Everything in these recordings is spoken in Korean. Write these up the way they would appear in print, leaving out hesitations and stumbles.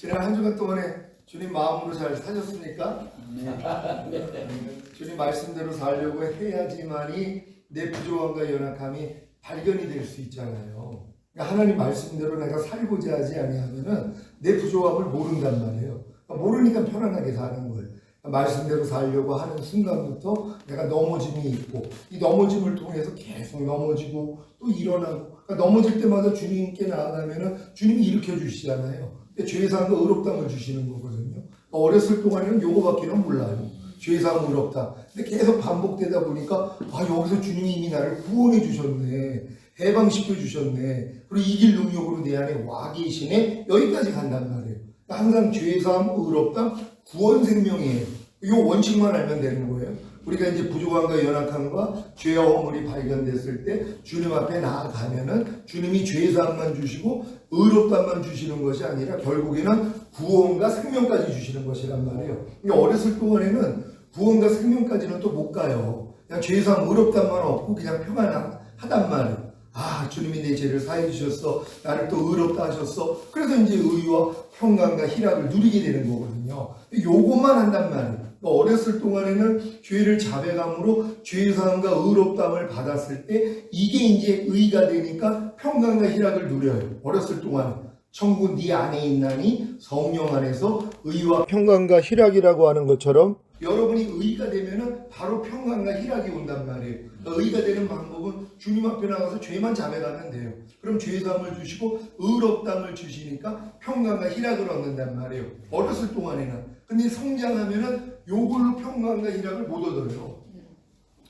지난 한 주간 동안에 주님 마음으로 잘 사셨습니까? 주님 말씀대로 살려고 해야지만이 내 부족함과 연약함이 발견이 될 수 있잖아요. 그러니까 하나님 말씀대로 내가 살고자 하지 아니하면은 내 부족함을 모른단 말이에요. 모르니까 편안하게 사는 거예요. 말씀대로 살려고 하는 순간부터 내가 넘어짐이 있고, 이 넘어짐을 통해서 계속 넘어지고 또 일어나고, 그러니까 넘어질 때마다 주님께 나아가면은 주님이 일으켜 주시잖아요. 죄사함과 의롭다함을 주시는 거거든요. 어렸을 동안에는 요거밖에는 몰라요. 죄사함, 의롭다. 근데 계속 반복되다 보니까 여기서 주님이 이미 나를 구원해 주셨네, 해방시켜 주셨네, 그리고 이길 능력으로 내 안에 와 계시네, 여기까지 간단 말이에요. 항상 죄사함, 의롭다함, 구원 생명이에요. 이 원칙만 알면 되는 거예요. 우리가 이제 부족함과 연약함과 죄와 허물이 발견됐을 때 주님 앞에 나아가면은 주님이 죄사함만 주시고 의롭다함만 주시는 것이 아니라 결국에는 구원과 생명까지 주시는 것이란 말이에요. 그러니까 어렸을 동안에는 구원과 생명까지는 또 못 가요. 그냥 죄사함, 의롭다함만 없고 그냥 평안하단 말이에요. 주님이 내 죄를 사해 주셨어, 나를 또 의롭다 하셨어. 그래서 이제 의와 평강과 희락을 누리게 되는 거거든요. 요것만 한단 말이에요. 어렸을 동안에는 죄를 자백함으로 죄사함과 의롭다함을 받았을 때 이게 이제 의가 되니까 평강과 희락을 누려요. 어렸을 동안에 천국 네 안에 있나니 성령 안에서 의와 평강과 희락이라고 하는 것처럼 여러분이 의가 되면은 바로 평강과 희락이 온단 말이에요. 의가 되는 방법은 주님 앞에 나가서 죄만 자백하면 돼요. 그럼 죄사함을 주시고 의롭다함을 주시니까 평강과 희락을 얻는단 말이에요. 어렸을 동안에는. 근데 성장하면은 요걸로 평강과 희락을 못 얻어요.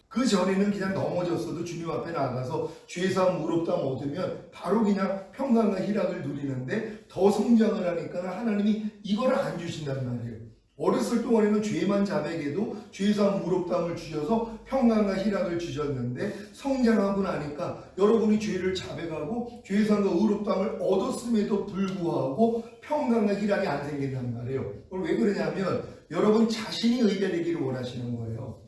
그 전에는 그냥 넘어졌어도 주님 앞에 나가서 죄사함, 의롭다함 얻으면 바로 그냥 평강과 희락을 누리는데 더 성장을 하니까 하나님이 이거를 안 주신단 말이에요. 어렸을 동안에는 죄만 자백해도 죄사함, 의롭다함을 주셔서 평강과 희락을 주셨는데 성장하고 나니까 여러분이 죄를 자백하고 죄사함과 의롭다함을 얻었음에도 불구하고 평강과 희락이 안 생긴단 말이에요. 왜 그러냐면 여러분 자신이 의가 되기를 원하시는 거예요.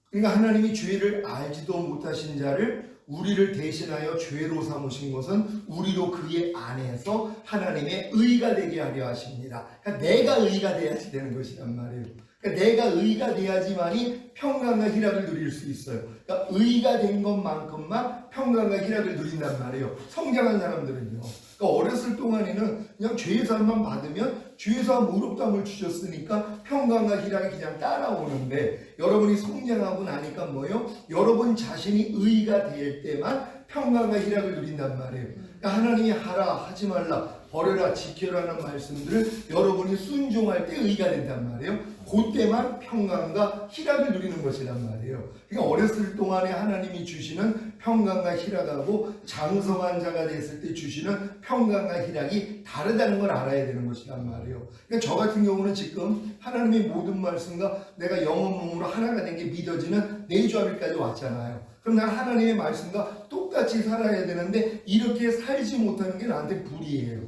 그러니까 하나님이 죄를 알지도 못하신 자를 우리를 대신하여 죄로 삼으신 것은 우리도 그의 안에서 하나님의 의가 되게 하려 하십니다. 그러니까 내가 의가 돼야지 되는 것이란 말이에요. 그러니까 내가 의가 돼야지만이 평강과 희락을 누릴 수 있어요. 그러니까 의가 된 것만큼만 평강과 희락을 누린단 말이에요. 성장한 사람들은요. 그러니까 어렸을 동안에는 그냥 죄사함만 받으면 죄사함, 의롭다함을 주셨으니까 평강과 희락이 그냥 따라오는데 여러분이 성장하고 나니까 뭐예요? 여러분 자신이 의가 될 때만 평강과 희락을 누린단 말이에요. 그러니까 하나님이 하라, 하지 말라, 버려라, 지켜라는 말씀들을 여러분이 순종할 때 의가 된단 말이에요. 그때만 평강과 희락을 누리는 것이란 말이에요. 그러니까 어렸을 동안에 하나님이 주시는 평강과 희락하고 장성한 자가 됐을 때 주시는 평강과 희락이 다르다는 걸 알아야 되는 것이란 말이에요. 그러니까 저 같은 경우는 지금 하나님의 모든 말씀과 내가 영혼 몸으로 하나가 된 게 믿어지는 내주합일까지 왔잖아요. 그럼 난 하나님의 말씀과 똑같이 살아야 되는데 이렇게 살지 못하는 게 나한테 불이에요.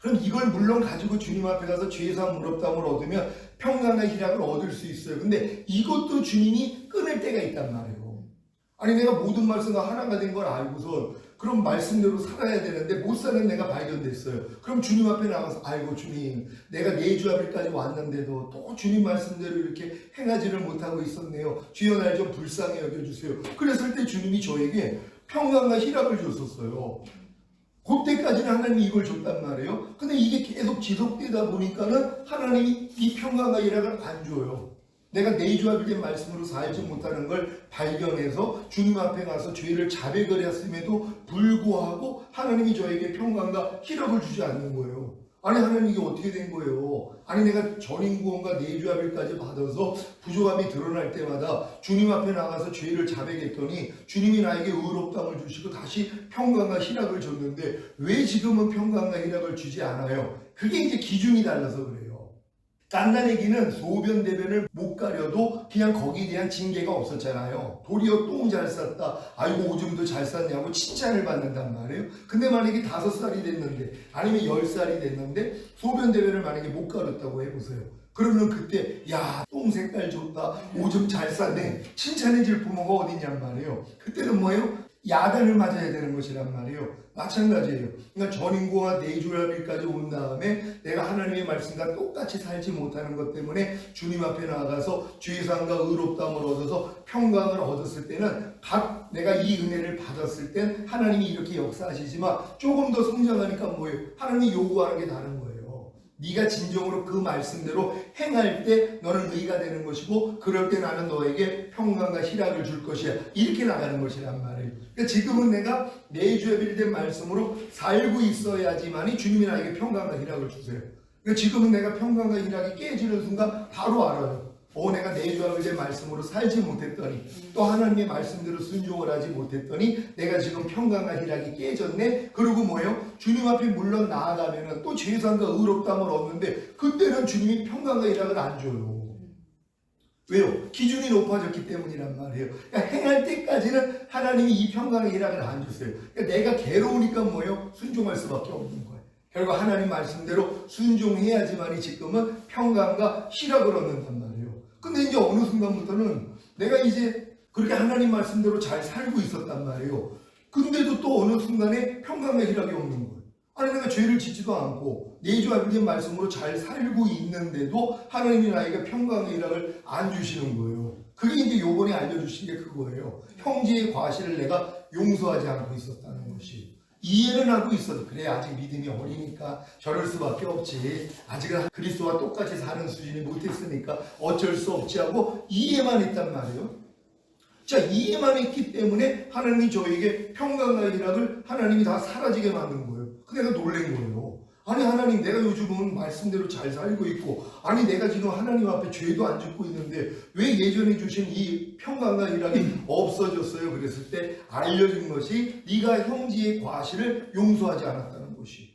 그럼 이걸 물론 가지고 주님 앞에 가서 죄사함, 의롭다함을 얻으면 평강과 희락을 얻을 수 있어요. 근데 이것도 주님이 끊을 때가 있단 말이에요. 아니 내가 모든 말씀과 하나가 된 걸 알고서 그럼 말씀대로 살아야 되는데 못 사는 내가 발견됐어요. 그럼 주님 앞에 나가서 아이고 주님, 내가 내주합일까지 왔는데도 또 주님 말씀대로 이렇게 행하지를 못하고 있었네요. 주여 날 좀 불쌍히 여겨주세요. 그랬을 때 주님이 저에게 평강과 희락을 줬었어요. 그때까지는 하나님이 이걸 줬단 말이에요. 근데 이게 계속 지속되다 보니까는 하나님이 이 평강과 희락을 안 줘요. 내가 내주합일된 말씀으로 살지 못하는 걸 발견해서 주님 앞에 가서 죄를 자백을 했음에도 불구하고 하나님이 저에게 평강과 희락을 주지 않는 거예요. 아니 하나님 이게 어떻게 된 거예요? 아니 내가 전인구원과 내주합일까지 받아서 부족함이 드러날 때마다 주님 앞에 나가서 죄를 자백했더니 주님이 나에게 의롭다함을 주시고 다시 평강과 희락을 줬는데 왜 지금은 평강과 희락을 주지 않아요? 그게 이제 기준이 달라서 그래요. 갓난아기는 소변 대변을 못 가려도 그냥 거기에 대한 징계가 없었잖아요. 도리어 똥 잘 쌌다, 아이고 오줌도 잘 쌌냐고 칭찬을 받는단 말이에요. 근데 만약에 5살이 됐는데 아니면 10살이 됐는데 소변 대변을 만약에 못 가렸다고 해보세요. 그러면 그때 야 똥 색깔 좋다, 오줌 잘 쌌네 칭찬해 줄 부모가 어딨냔 말이에요. 그때는 뭐예요? 야단을 맞아야 되는 것이란 말이에요. 마찬가지예요. 그러니까 전인고와 내주야일까지 온 다음에 내가 하나님의 말씀과 똑같이 살지 못하는 것 때문에 주님 앞에 나아가서 죄사함과 의롭다함을 얻어서 평강을 얻었을 때는 내가 이 은혜를 받았을 땐 하나님이 이렇게 역사하시지만 조금 더 성장하니까 뭐예요? 하나님이 요구하는 게 다른 거예요. 네가 진정으로 그 말씀대로 행할 때 너는 의가 되는 것이고 그럴 때 나는 너에게 평강과 희락을 줄 것이야. 이렇게 나가는 것이란 말이에요. 그러니까 지금은 내가 내주에 빌된 말씀으로 살고 있어야지만이 주님이 나에게 평강과 희락을 주세요. 그러니까 지금은 내가 평강과 희락이 깨지는 순간 바로 알아요. 내가 내주에 빌된 말씀으로 살지 못했더니 또 하나님의 말씀대로 순종을 하지 못했더니 내가 지금 평강과 희락이 깨졌네. 그리고 뭐예요? 주님 앞에 물론 나아가면은 또 죄사함과 의롭다함을 얻는데 그때는 주님이 평강과 희락을 안 줘요. 왜요? 기준이 높아졌기 때문이란 말이에요. 그러니까 행할 때까지는 하나님이 이 평강과 희락을 안 주세요. 그러니까 내가 괴로우니까 뭐예요? 순종할 수밖에 없는 거예요. 결국 하나님 말씀대로 순종해야지만이 지금은 평강과 희락을 얻는단 말이에요. 근데 이제 어느 순간부터는 내가 이제 그렇게 하나님 말씀대로 잘 살고 있었단 말이에요. 근데도 또 어느 순간에 평강과 희락이 없는 거예요. 아니 내가 죄를 짓지도 않고 내주와 빌린 말씀으로 잘 살고 있는데도 하나님이 나에게 평강과 희락을 안 주시는 거예요. 그게 이제 요번에 알려주신 게 그거예요. 형제의 과실을 내가 용서하지 않고 있었다는 것이. 이해는 하고 있어도 그래 아직 믿음이 어리니까 저럴 수밖에 없지. 아직은 그리스도와 똑같이 사는 수준이 못했으니까 어쩔 수 없지 하고 이해만 했단 말이에요. 자, 이해만 했기 때문에 하나님이 저에게 평강과 희락을 하나님이 다 사라지게 만든 거예요. 내가 놀란 거예요. 아니 하나님 내가 요즘은 말씀대로 잘 살고 있고 아니 내가 지금 하나님 앞에 죄도 안 짓고 있는데 왜 예전에 주신 이 평강과 희락이 없어졌어요? 그랬을 때 알려진 것이 네가 형제의 과실을 용서하지 않았다는 것이.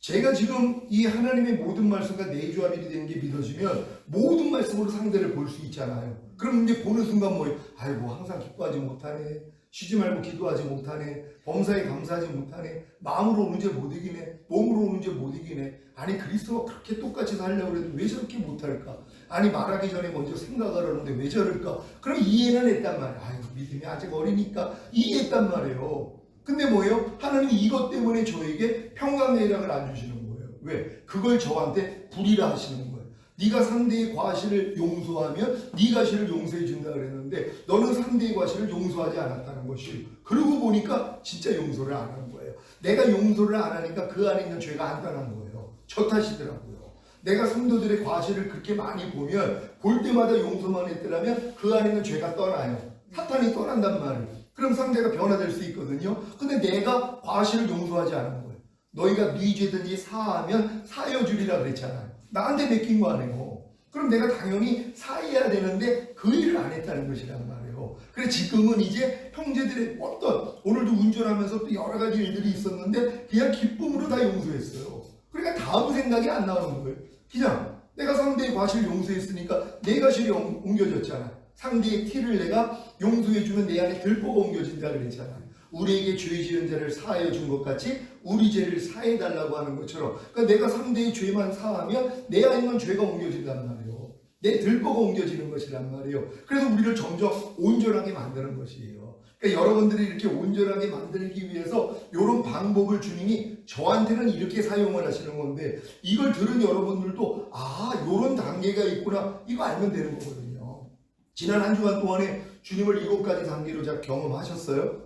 제가 지금 이 하나님의 모든 말씀과 내주합이 된 게 믿어지면 모든 말씀으로 상대를 볼 수 있잖아요. 그럼 이제 보는 순간 뭐예요? 아이고 항상 기뻐하지 못하네. 쉬지 말고 기도하지 못하네. 범사에 감사하지 못하네. 마음으로 오는 죄 못 이기네. 몸으로 오는 죄 못 이기네. 아니 그리스도와 그렇게 똑같이 살려고 해도 왜 저렇게 못할까? 아니 말하기 전에 먼저 생각을 하는데 왜 저럴까? 그럼 이해는 했단 말이에요. 아이고 믿음이 아직 어리니까 이해했단 말이에요. 근데 뭐예요? 하나님이 이것 때문에 저에게 평강과 희락을 안 주시는 거예요. 왜? 그걸 저한테 불이라 하시는 거예요. 네가 상대의 과실을 용서하면 네 과실을 용서해 준다 그랬는데 너는 상대의 과실을 용서하지 않았다는 것이. 그러고 보니까 진짜 용서를 안 한 거예요. 내가 용서를 안 하니까 그 안에 있는 죄가 안 떠난 거예요. 저 탓이더라고요. 내가 성도들의 과실을 그렇게 많이 보면 볼 때마다 용서만 했더라면 그 안에 있는 죄가 떠나요. 사탄이 떠난단 말이에요. 그럼 상대가 변화될 수 있거든요. 근데 내가 과실을 용서하지 않은 거예요. 너희가 네 죄든지 사하면 사하여 주리라 그랬잖아요. 나한테 맡긴 거 아니에요. 그럼 내가 당연히 사해야 되는데 그 일을 안 했다는 것이란 말이에요. 그래서 지금은 이제 형제들의 오늘도 운전하면서 또 여러 가지 일들이 있었는데 그냥 기쁨으로 다 용서했어요. 그러니까 다음 생각이 안 나오는 거예요. 그냥 내가 상대의 과실을 용서했으니까 내 과실이 옮겨졌잖아. 상대의 티를 내가 용서해주면 내 안에 들보가 옮겨진다 그랬잖아요. 우리에게 죄 지은 자를 사하여 준 것 같이 우리 죄를 사해 달라고 하는 것처럼, 그러니까 내가 상대의 죄만 사하면 내 안에 있는 죄가 옮겨진단 말이에요. 내 들보가 옮겨지는 것이란 말이에요. 그래서 우리를 점점 온전하게 만드는 것이에요. 그러니까 여러분들이 이렇게 온전하게 만들기 위해서 이런 방법을 주님이 저한테는 이렇게 사용을 하시는 건데, 이걸 들은 여러분들도 이런 단계가 있구나, 이거 알면 되는 거거든요. 지난 한 주간 동안에 주님을 7가지 단계로 경험하셨어요?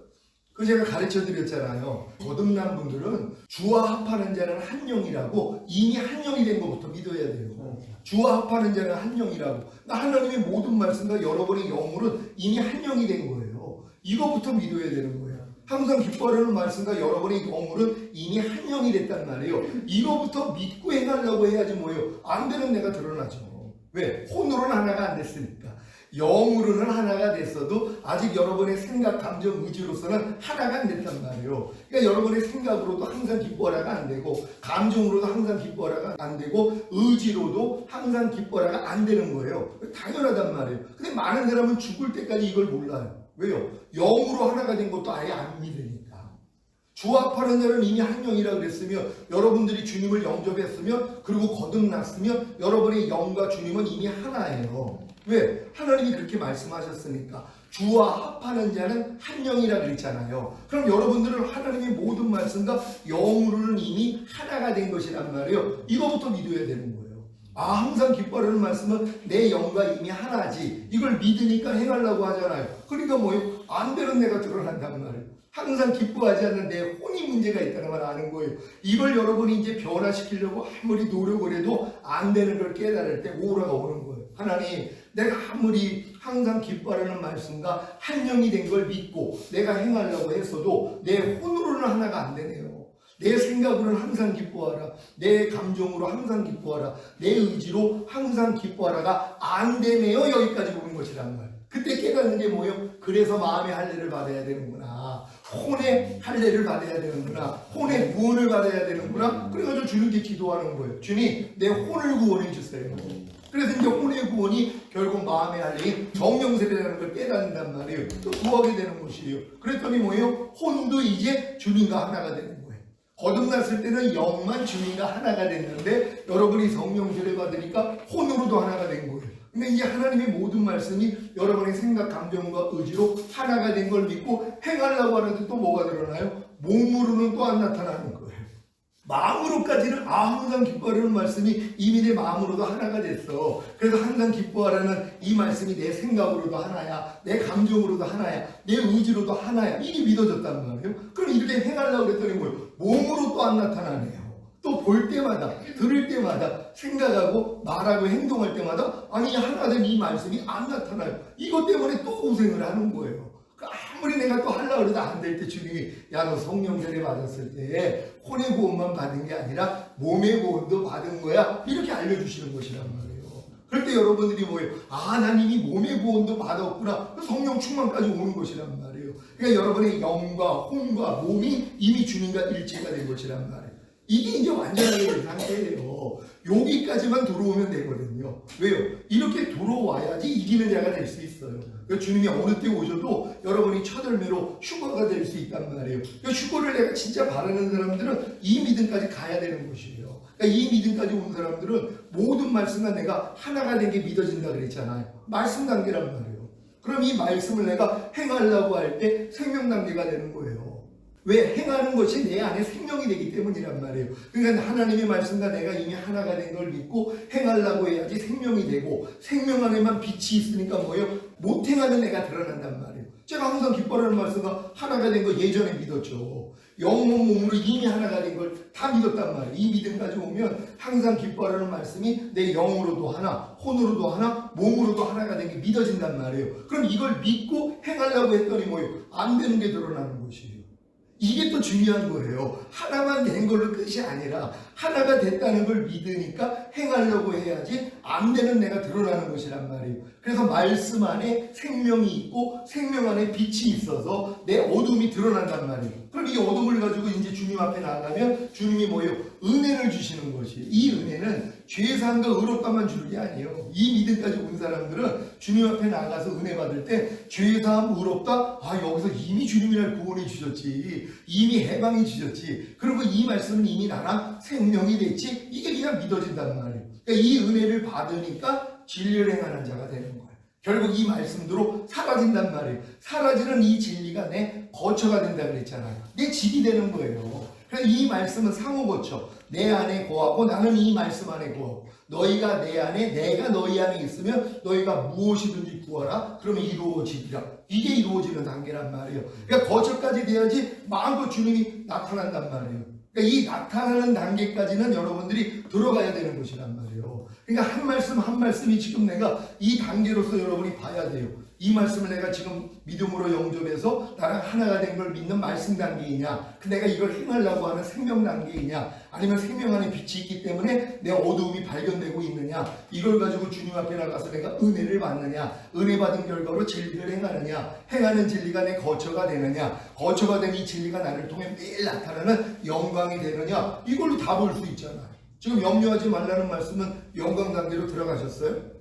그 제가 가르쳐 드렸잖아요. 거듭난 분들은 주와 합하는 자는 한 영이라고, 이미 한 영이 된 것부터 믿어야 돼요. 주와 합하는 자는 한 영이라고. 하나님의 모든 말씀과 여러분의 영혼은 이미 한 영이 된 거예요. 이거부터 믿어야 되는 거예요. 항상 기뻐하는 말씀과 여러분의 영혼은 이미 한 영이 됐단 말이에요. 이거부터 믿고 행하려고 해야지 뭐예요? 안 되는 내가 드러나죠. 왜? 혼으로는 하나가 안 됐으니까. 영으로는 하나가 됐어도 아직 여러분의 생각, 감정, 의지로서는 하나가 안 됐단 말이에요. 그러니까 여러분의 생각으로도 항상 기뻐하라가 안 되고, 감정으로도 항상 기뻐하라가 안 되고, 의지로도 항상 기뻐하라가 안 되는 거예요. 당연하단 말이에요. 근데 많은 사람은 죽을 때까지 이걸 몰라요. 왜요? 영으로 하나가 된 것도 아예 안 믿으니까. 주합하는 자는 이미 한 영이라 그랬으며 여러분들이 주님을 영접했으며 그리고 거듭났으며 여러분의 영과 주님은 이미 하나예요. 왜? 하나님이 그렇게 말씀하셨으니까. 주와 합하는 자는 한 영이라 그랬잖아요. 그럼 여러분들은 하나님의 모든 말씀과 영으로는 이미 하나가 된 것이란 말이에요. 이거부터 믿어야 되는 거예요. 항상 기뻐하는 말씀은 내 영과 이미 하나지. 이걸 믿으니까 행하려고 하잖아요. 그러니까 뭐예요? 안 되는 내가 드러난단 말이에요. 항상 기뻐하지 않는 내 혼이 문제가 있다는 걸 아는 거예요. 이걸 여러분이 이제 변화시키려고 아무리 노력을 해도 안 되는 걸 깨달을 때 오라가 오는 거예요. 하나님, 내가 아무리 항상 기뻐하는 말씀과 한 영이 된 걸 믿고 내가 행하려고 했어도 내 혼으로는 하나가 안 되네요. 내 생각으로는 항상 기뻐하라. 내 감정으로 항상 기뻐하라. 내 의지로 항상 기뻐하라가 안 되네요. 여기까지 오는 것이란 말. 그때 깨닫는 게 뭐예요? 그래서 마음의 할례를 받아야 되는구나. 혼의 할례를 받아야 되는구나. 혼의 구원을 받아야 되는구나. 그래가지고 주님께 기도하는 거예요. 주님, 내 혼을 구원해 주세요. 그래서 이제 혼의 구원이 결국 마음의 할례인 정령세례라는 걸 깨닫는단 말이에요. 또 구하게 되는 것이에요. 그랬더니 뭐예요? 혼도 이제 주님과 하나가 되는 거예요. 거듭났을 때는 영만 주님과 하나가 됐는데 여러분이 성령세례 받으니까 혼으로도 하나가 된 거예요. 근데 이제 하나님의 모든 말씀이 여러분의 생각, 감정과 의지로 하나가 된 걸 믿고 행하려고 하는데 또 뭐가 드러나요? 몸으로는 또 안 나타나는 거예요. 마음으로까지는 항상 기뻐하라는 말씀이 이미 내 마음으로도 하나가 됐어. 그래서 항상 기뻐하라는 이 말씀이 내 생각으로도 하나야, 내 감정으로도 하나야, 내 의지로도 하나야. 이게 믿어졌단 말이에요. 그럼 이렇게 행하려고 그랬더니 뭐예요? 몸으로 또 안 나타나네요. 또 볼 때마다, 들을 때마다, 생각하고 말하고 행동할 때마다 아니 하나 된 이 말씀이 안 나타나요. 이것 때문에 또 고생을 하는 거예요. 아무리 내가 또 하려고 해도 안 될 때 주님이 야, 너 성령 세례 받았을 때 혼의 구원만 받은 게 아니라 몸의 구원도 받은 거야. 이렇게 알려주시는 것이란 말이에요. 그럴 때 여러분들이 뭐예요? 난 이미 몸의 구원도 받았구나. 성령 충만까지 오는 것이란 말이에요. 그러니까 여러분의 영과 혼과 몸이 이미 주님과 일체가 된 것이란 말이에요. 이게 이제 완전하게 된 상태예요. 여기까지만 들어오면 되거든요. 왜요? 이렇게 들어와야지 이기는 자가 될 수 있어요. 그러니까 주님이 어느 때 오셔도 여러분이 첫열매로 휴거가 될 수 있단 말이에요. 그러니까 휴거를 내가 진짜 바라는 사람들은 이 믿음까지 가야 되는 것이에요. 그러니까 이 믿음까지 온 사람들은 모든 말씀과 내가 하나가 된 게 믿어진다 그랬잖아요. 말씀 단계란 말이에요. 그럼 이 말씀을 내가 행하려고 할 때 생명 단계가 되는 거예요. 왜? 행하는 것이 내 안에 생명이 되기 때문이란 말이에요. 그러니까 하나님의 말씀과 내가 이미 하나가 된 걸 믿고 행하려고 해야지 생명이 되고, 생명 안에만 빛이 있으니까 뭐예요? 못 행하는 애가 드러난단 말이에요. 제가 항상 기뻐하는 말씀과 하나가 된 거 예전에 믿었죠. 영혼 몸으로 이미 하나가 된 걸 다 믿었단 말이에요. 이 믿음까지 오면 항상 기뻐하는 말씀이 내 영으로도 하나, 혼으로도 하나, 몸으로도 하나가 된 게 믿어진단 말이에요. 그럼 이걸 믿고 행하려고 했더니 뭐예요? 안 되는 게 드러나는 것이에요. 이게 또 중요한 거예요. 하나만 된 걸로 끝이 아니라 하나가 됐다는 걸 믿으니까 행하려고 해야지 안 되는 내가 드러나는 것이란 말이에요. 그래서 말씀 안에 생명이 있고 생명 안에 빛이 있어서 내 어둠이 드러난단 말이에요. 그럼 이 어둠을 가지고 이제 주님 앞에 나가면 주님이 뭐예요? 은혜를 주시는 것이에요. 이 은혜는 죄사함과 의롭다만 주는 게 아니에요. 이 믿음까지 온 사람들은 주님 앞에 나가서 은혜 받을 때 죄사함, 의롭다, 여기서 이미 주님이 날 구원해 주셨지, 이미 해방해 주셨지, 그리고 이 말씀은 이미 나랑 생명이 됐지, 이게 그냥 믿어진단 말이에요. 그러니까 이 은혜를 받으니까 진리를 행하는 자가 되는 거예요. 결국 이 말씀대로 사라진단 말이에요. 사라지는 이 진리가 내 거처가 된다 그랬잖아요. 내 집이 되는 거예요. 그래서 이 말씀은 상호 거처. 내 안에 거하고 나는 이 말씀 안에 거하고, 너희가 내 안에 내가 너희 안에 있으면 너희가 무엇이든지 구하라 그러면 이루어지리라. 이게 이루어지는 단계란 말이에요. 그러니까 거처까지 돼야지 마음껏 주님이 나타난단 말이에요. 그러니까 이 나타나는 단계까지는 여러분들이 들어가야 되는 것이란 말이에요. 그러니까 한 말씀 한 말씀이 지금 내가 이 단계로서 여러분이 봐야 돼요. 이 말씀을 내가 지금 믿음으로 영접해서 나랑 하나가 된 걸 믿는 말씀 단계이냐, 내가 이걸 행하려고 하는 생명 단계이냐, 아니면 생명 안에 빛이 있기 때문에 내 어두움이 발견되고 있느냐, 이걸 가지고 주님 앞에 나가서 내가 은혜를 받느냐, 은혜 받은 결과로 진리를 행하느냐, 행하는 진리가 내 거처가 되느냐, 거처가 된 이 진리가 나를 통해 매일 나타나는 영광이 되느냐, 이걸로 다 볼 수 있잖아요. 지금 염려하지 말라는 말씀은 영광 단계로 들어가셨어요?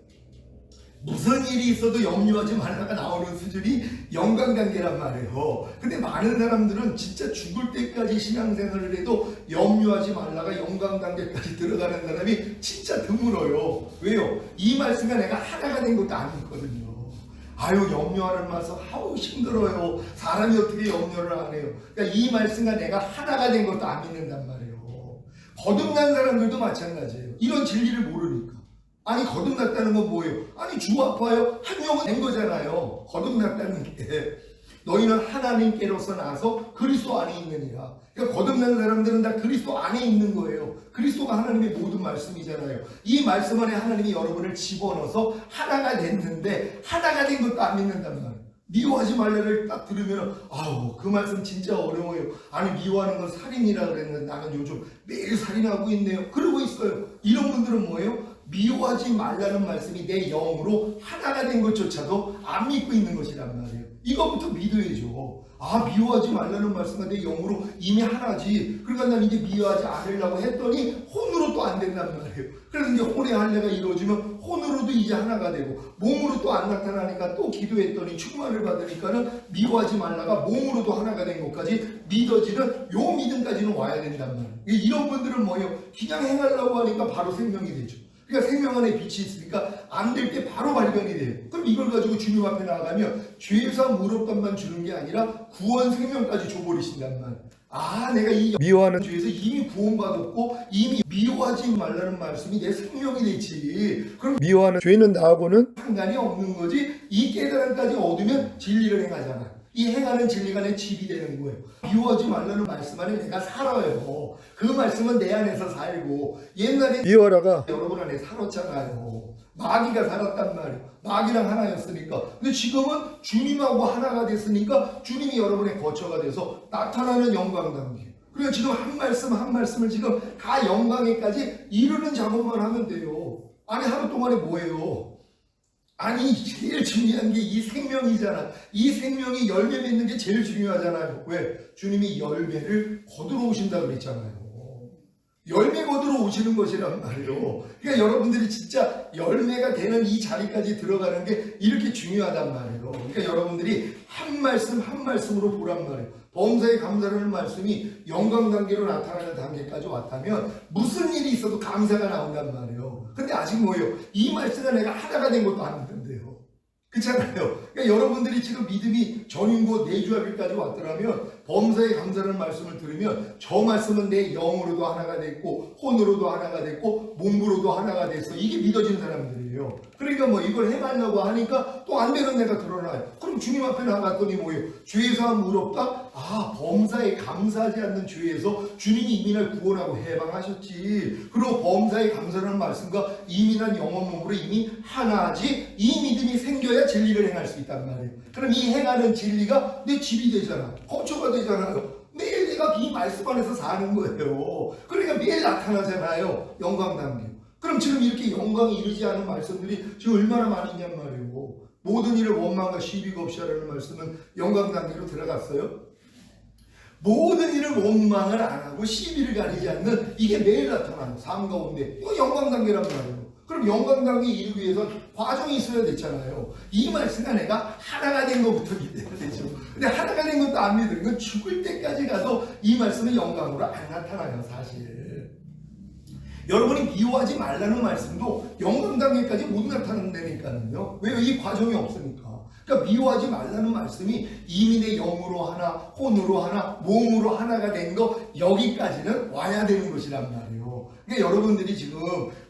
무슨 일이 있어도 염려하지 말라가 나오는 수준이 영광관계란 말이에요. 근데 많은 사람들은 진짜 죽을 때까지 신앙생활을 해도 염려하지 말라가 영광관계까지 들어가는 사람이 진짜 드물어요. 왜요? 이 말씀과 내가 하나가 된 것도 아니거든요. 아유, 염려하는 말씀 아우 힘들어요. 사람이 어떻게 염려를 안 해요. 그러니까 이 말씀과 내가 하나가 된 것도 안 믿는단 말이에요. 거듭난 사람들도 마찬가지예요. 이런 진리를 모르니까. 아니, 거듭났다는 건 뭐예요? 아니, 주 아파요? 한 영은 된 거잖아요. 거듭났다는 게 너희는 하나님께로서 나서 그리스도 안에 있느니라. 그러니까 거듭난 사람들은 다 그리스도 안에 있는 거예요. 그리스도가 하나님의 모든 말씀이잖아요. 이 말씀 안에 하나님이 여러분을 집어넣어서 하나가 됐는데 하나가 된 것도 안 믿는단 말이에요. 미워하지 말라를 딱 들으면 아우, 그 말씀 진짜 어려워요. 아니, 미워하는 건 살인이라 그랬는데 나는 요즘 매일 살인하고 있네요. 그러고 있어요. 이런 분들은 뭐예요? 미워하지 말라는 말씀이 내 영으로 하나가 된 것조차도 안 믿고 있는 것이란 말이에요. 이거부터 믿어야죠. 아, 미워하지 말라는 말씀과 내 영으로 이미 하나지. 그러니까 난 이제 미워하지 않으려고 했더니 혼으로 또 안 된단 말이에요. 그래서 이제 혼의 할례가 이루어지면 혼으로도 이제 하나가 되고 몸으로 또 안 나타나니까 또 기도했더니 충만을 받으니까는 미워하지 말라가 몸으로도 하나가 된 것까지 믿어지는 요 믿음까지는 와야 된단 말이에요. 이런 분들은 뭐예요? 그냥 행하려고 하니까 바로 생명이 되죠. 그러니까 생명 안에 빛이 있으니까 안 될 때 바로 발견이 돼요. 그럼 이걸 가지고 주님 앞에 나아가면 죄사 무릎값만 주는 게 아니라 구원 생명까지 줘버리신단 말이에요. 아, 내가 이 미워하는 죄에서 이미 구원받았고 이미 미워하지 말라는 말씀이 내 생명이 됐지. 그럼 미워하는 죄는 나하고는 상관이 없는 거지. 이 깨달음까지 얻으면 진리를 행하잖아. 이 행하는 진리가 내 집이 되는 거예요. 미워하지 말라는 말씀 안에 내가 살아요. 그 말씀은 내 안에서 살고, 옛날에 미워라가 여러분 안에 살았잖아요. 마귀가 살았단 말이에요. 마귀랑 하나였으니까. 근데 지금은 주님하고 하나가 됐으니까 주님이 여러분의 거처가 돼서 나타나는 영광관계. 그러니까 지금 한 말씀 한 말씀을 지금 다 영광에까지 이루는 작업만 하면 돼요. 아니, 하루 동안에 뭐예요? 아니, 제일 중요한 게 이 생명이잖아. 이 생명이 열매 맺는 게 제일 중요하잖아요. 왜? 주님이 열매를 거두러 오신다 그랬잖아요. 열매 거두러 오시는 것이란 말이에요. 그러니까 여러분들이 진짜 열매가 되는 이 자리까지 들어가는 게 이렇게 중요하단 말이에요. 그러니까 여러분들이 한 말씀 한 말씀으로 보란 말이에요. 범사에 감사라는 말씀이 영광단계로 나타나는 단계까지 왔다면 무슨 일이 있어도 감사가 나온단 말이에요. 근데 아직 뭐예요? 이 말씀과 내가 하나가 된 것도 안 된대요. 그렇잖아요. 그러니까 여러분들이 지금 믿음이 전인고 내주합일까지 왔더라면 범사에 감사라는 말씀을 들으면 저 말씀은 내 영으로도 하나가 됐고 혼으로도 하나가 됐고 몸으로도 하나가 됐어. 이게 믿어지는 사람들이에요. 그러니까 뭐 이걸 해달라고 하니까 또 안 되는 내가 드러나요. 그럼 주님 앞에 나갔더니 뭐예요? 죄사함 의롭다? 아, 범사에 감사하지 않는 죄에서 주님이 이미 날 구원하고 해방하셨지. 그리고 범사에 감사라는 말씀과 이민한 영원 몸으로 이미 하나지. 이 믿음이 생겨야 진리를 행할 수 있단 말이에요. 그럼 이 행하는 진리가 내 집이 되잖아. 거처가 되잖아요. 매일 내가 이 말씀 안에서 사는 거예요. 그러니까 매일 나타나잖아요. 영광단계. 그럼 지금 이렇게 영광이 이르지 않은 말씀들이 지금 얼마나 많이 있냔 말이에요. 모든 일을 원망과 시비가 없이 하라는 말씀은 영광단계로 들어갔어요. 모든 일을 원망을 안 하고 시비를 가리지 않는 이게 매일 나타나는 삶 가운데 이거 영광단계란 말이에요. 그럼 영광단계 이루기 위해서 과정이 있어야 됐잖아요. 이 말씀과 내가 하나가 된 것부터 믿어야 되죠. 근데 하나가 된 것도 안 믿는 건 죽을 때까지 가도 이 말씀은 영광으로 안 나타나요, 사실. 여러분이 미워하지 말라는 말씀도 영광단계까지 못 나타난다니까요. 왜요? 이 과정이 없으니까. 그러니까 미워하지 말라는 말씀이 이미 내 영으로 하나, 혼으로 하나, 몸으로 하나가 된 거 여기까지는 와야 되는 것이란 말이에요. 그러니까 여러분들이 지금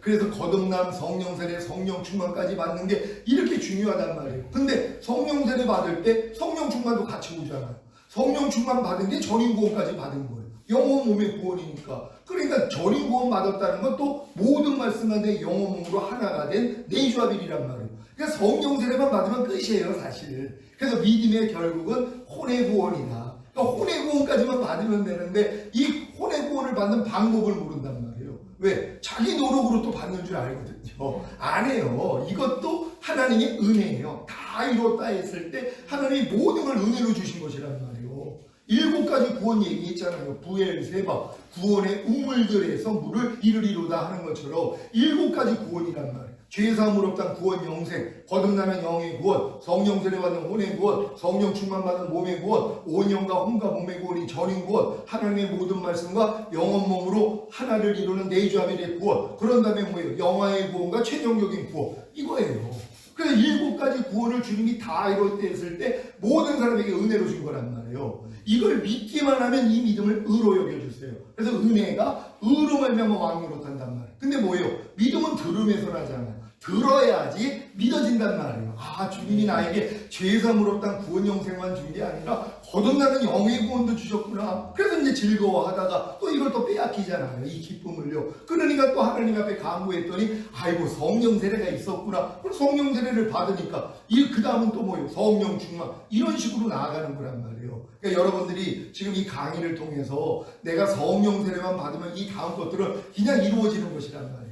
그래서 거듭남, 성령세례, 성령 충만까지 받는 게 이렇게 중요하단 말이에요. 근데 성령세례 받을 때 성령 충만도 같이 오잖아요. 성령 충만 받은 게 전인구원까지 받은 거예요. 영혼 몸의 구원이니까. 그러니까 전인 구원 받았다는 건 또 모든 말씀과 내 영혼 몸으로 하나가 된 내주합일이란 말이에요. 그러니까 성령 세례만 받으면 끝이에요, 사실. 그래서 믿음의 결국은 혼의 구원이다. 그러니까 혼의 구원까지만 받으면 되는데 이 혼의 구원을 받는 방법을 모른단 말이에요. 왜? 자기 노력으로 또 받는 줄 알거든요. 안 해요. 이것도 하나님의 은혜예요. 다 이뤘다 했을 때 하나님이 모든 걸 은혜로 주신 것이란 말이에요. 7가지 구원 얘기했잖아요. 부엘세바, 구원의 우물들에서 물을 이르리로다 하는 것처럼 7가지 구원이란 말이에요. 죄사함을 없단 구원 영생, 거듭나는 영의 구원, 성령 세례받는 혼의 구원, 성령 충만받는 몸의 구원, 온 영과 혼과 몸의 구원이 전인 구원, 하나님의 모든 말씀과 영원 몸으로 하나를 이루는 내주함의 구원. 그런 다음에 뭐예요? 영화의 구원과 최종적인 구원. 이거예요. 그래서 7가지 구원을 주님이 다 이뤘을 때 모든 사람에게 은혜로 준 거란 말이에요. 이걸 믿기만 하면 이 믿음을 의로 여겨주세요. 그래서 은혜가 의로 말미암아 왕으로 탄단 말이에요. 근데 뭐예요? 믿음은 들음에서 나잖아요. 들어야지 믿어진단 말이에요. 아, 주님이 나에게 죄사함을 없단 구원 영생만 준 게 아니라 거듭나는 영의 구원도 주셨구나. 그래서 이제 즐거워하다가 또 이걸 또 빼앗기잖아요. 이 기쁨을요. 그러니까 또 하나님 앞에 간구했더니 아이고 성령 세례가 있었구나. 그럼 성령 세례를 받으니까 그 다음은 또 뭐예요? 성령 충만. 이런 식으로 나아가는 거란 말이에요. 그러니까 여러분들이 지금 이 강의를 통해서 내가 성령 세례만 받으면 이 다음 것들은 그냥 이루어지는 것이란 말이에요.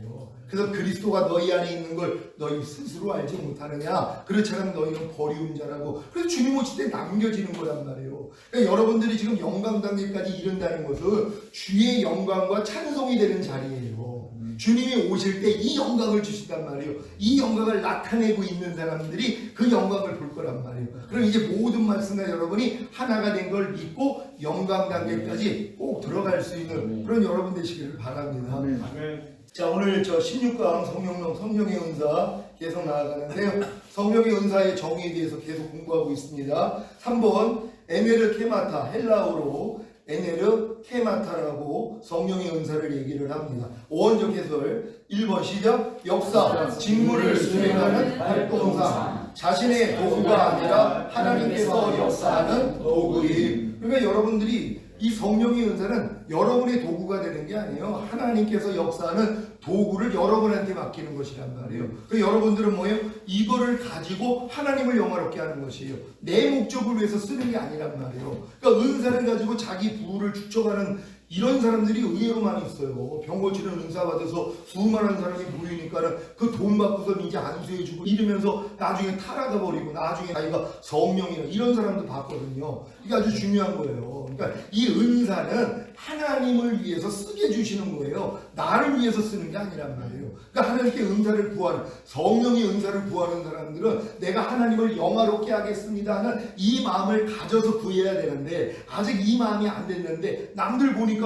그래서 그리스도가 너희 안에 있는 걸 너희 스스로 알지 못하느냐? 그렇지 않으면 너희는 버리운 자라고. 그래서 주님 오실 때 남겨지는 거란 말이에요. 그러니까 여러분들이 지금 영광 단계까지 이른다는 것은 주의 영광과 찬송이 되는 자리예요. 주님이 오실 때 이 영광을 주신단 말이에요. 이 영광을 나타내고 있는 사람들이 그 영광을 볼 거란 말이에요. 그럼 이제 모든 말씀과 여러분이 하나가 된 걸 믿고 영광 단계까지 꼭 들어갈 수 있는 그런 여러분 되시기를 바랍니다. 자, 오늘 저 16강 성령의 은사 계속 나아가는데요. 성령의 은사의 정의에 대해서 계속 공부하고 있습니다. 3번 에네르 케마타, 헬라어로 에네르 케마타라고 성령의 은사를 얘기를 합니다. 어원적 해설 1번 시작. 역사, 직무를 수행하는 활동상, 자신의 도구가 아니라 하나님께서 역사하는 도구임. 그러니까 여러분들이 이 성령의 은사는 여러분의 도구가 되는 게 아니에요. 하나님께서 역사하는 도구를 여러분한테 맡기는 것이란 말이에요. 그 여러분들은 뭐예요? 이거를 가지고 하나님을 영화롭게 하는 것이에요. 내 목적을 위해서 쓰는 게 아니란 말이에요. 그러니까 은사를 가지고 자기 부를 축적하는 이런 사람들이 의외로 많이 있어요. 병 고치는 은사 받아서 수많은 사람이 모이니까는 그 돈 받고서 이제 안수해주고 이러면서 나중에 타락해 버리고 나중에 자기가 성령이나 이런 사람도 봤거든요. 이게 아주 중요한 거예요. 그러니까 이 은사는 하나님을 위해서 쓰게 주시는 거예요. 나를 위해서 쓰는 게 아니란 말이에요. 그러니까 하나님께 은사를 구하는, 성령의 은사를 구하는 사람들은 내가 하나님을 영화롭게 하겠습니다 하는 이 마음을 가져서 구해야 되는데 아직 이 마음이 안 됐는데 남들 보니까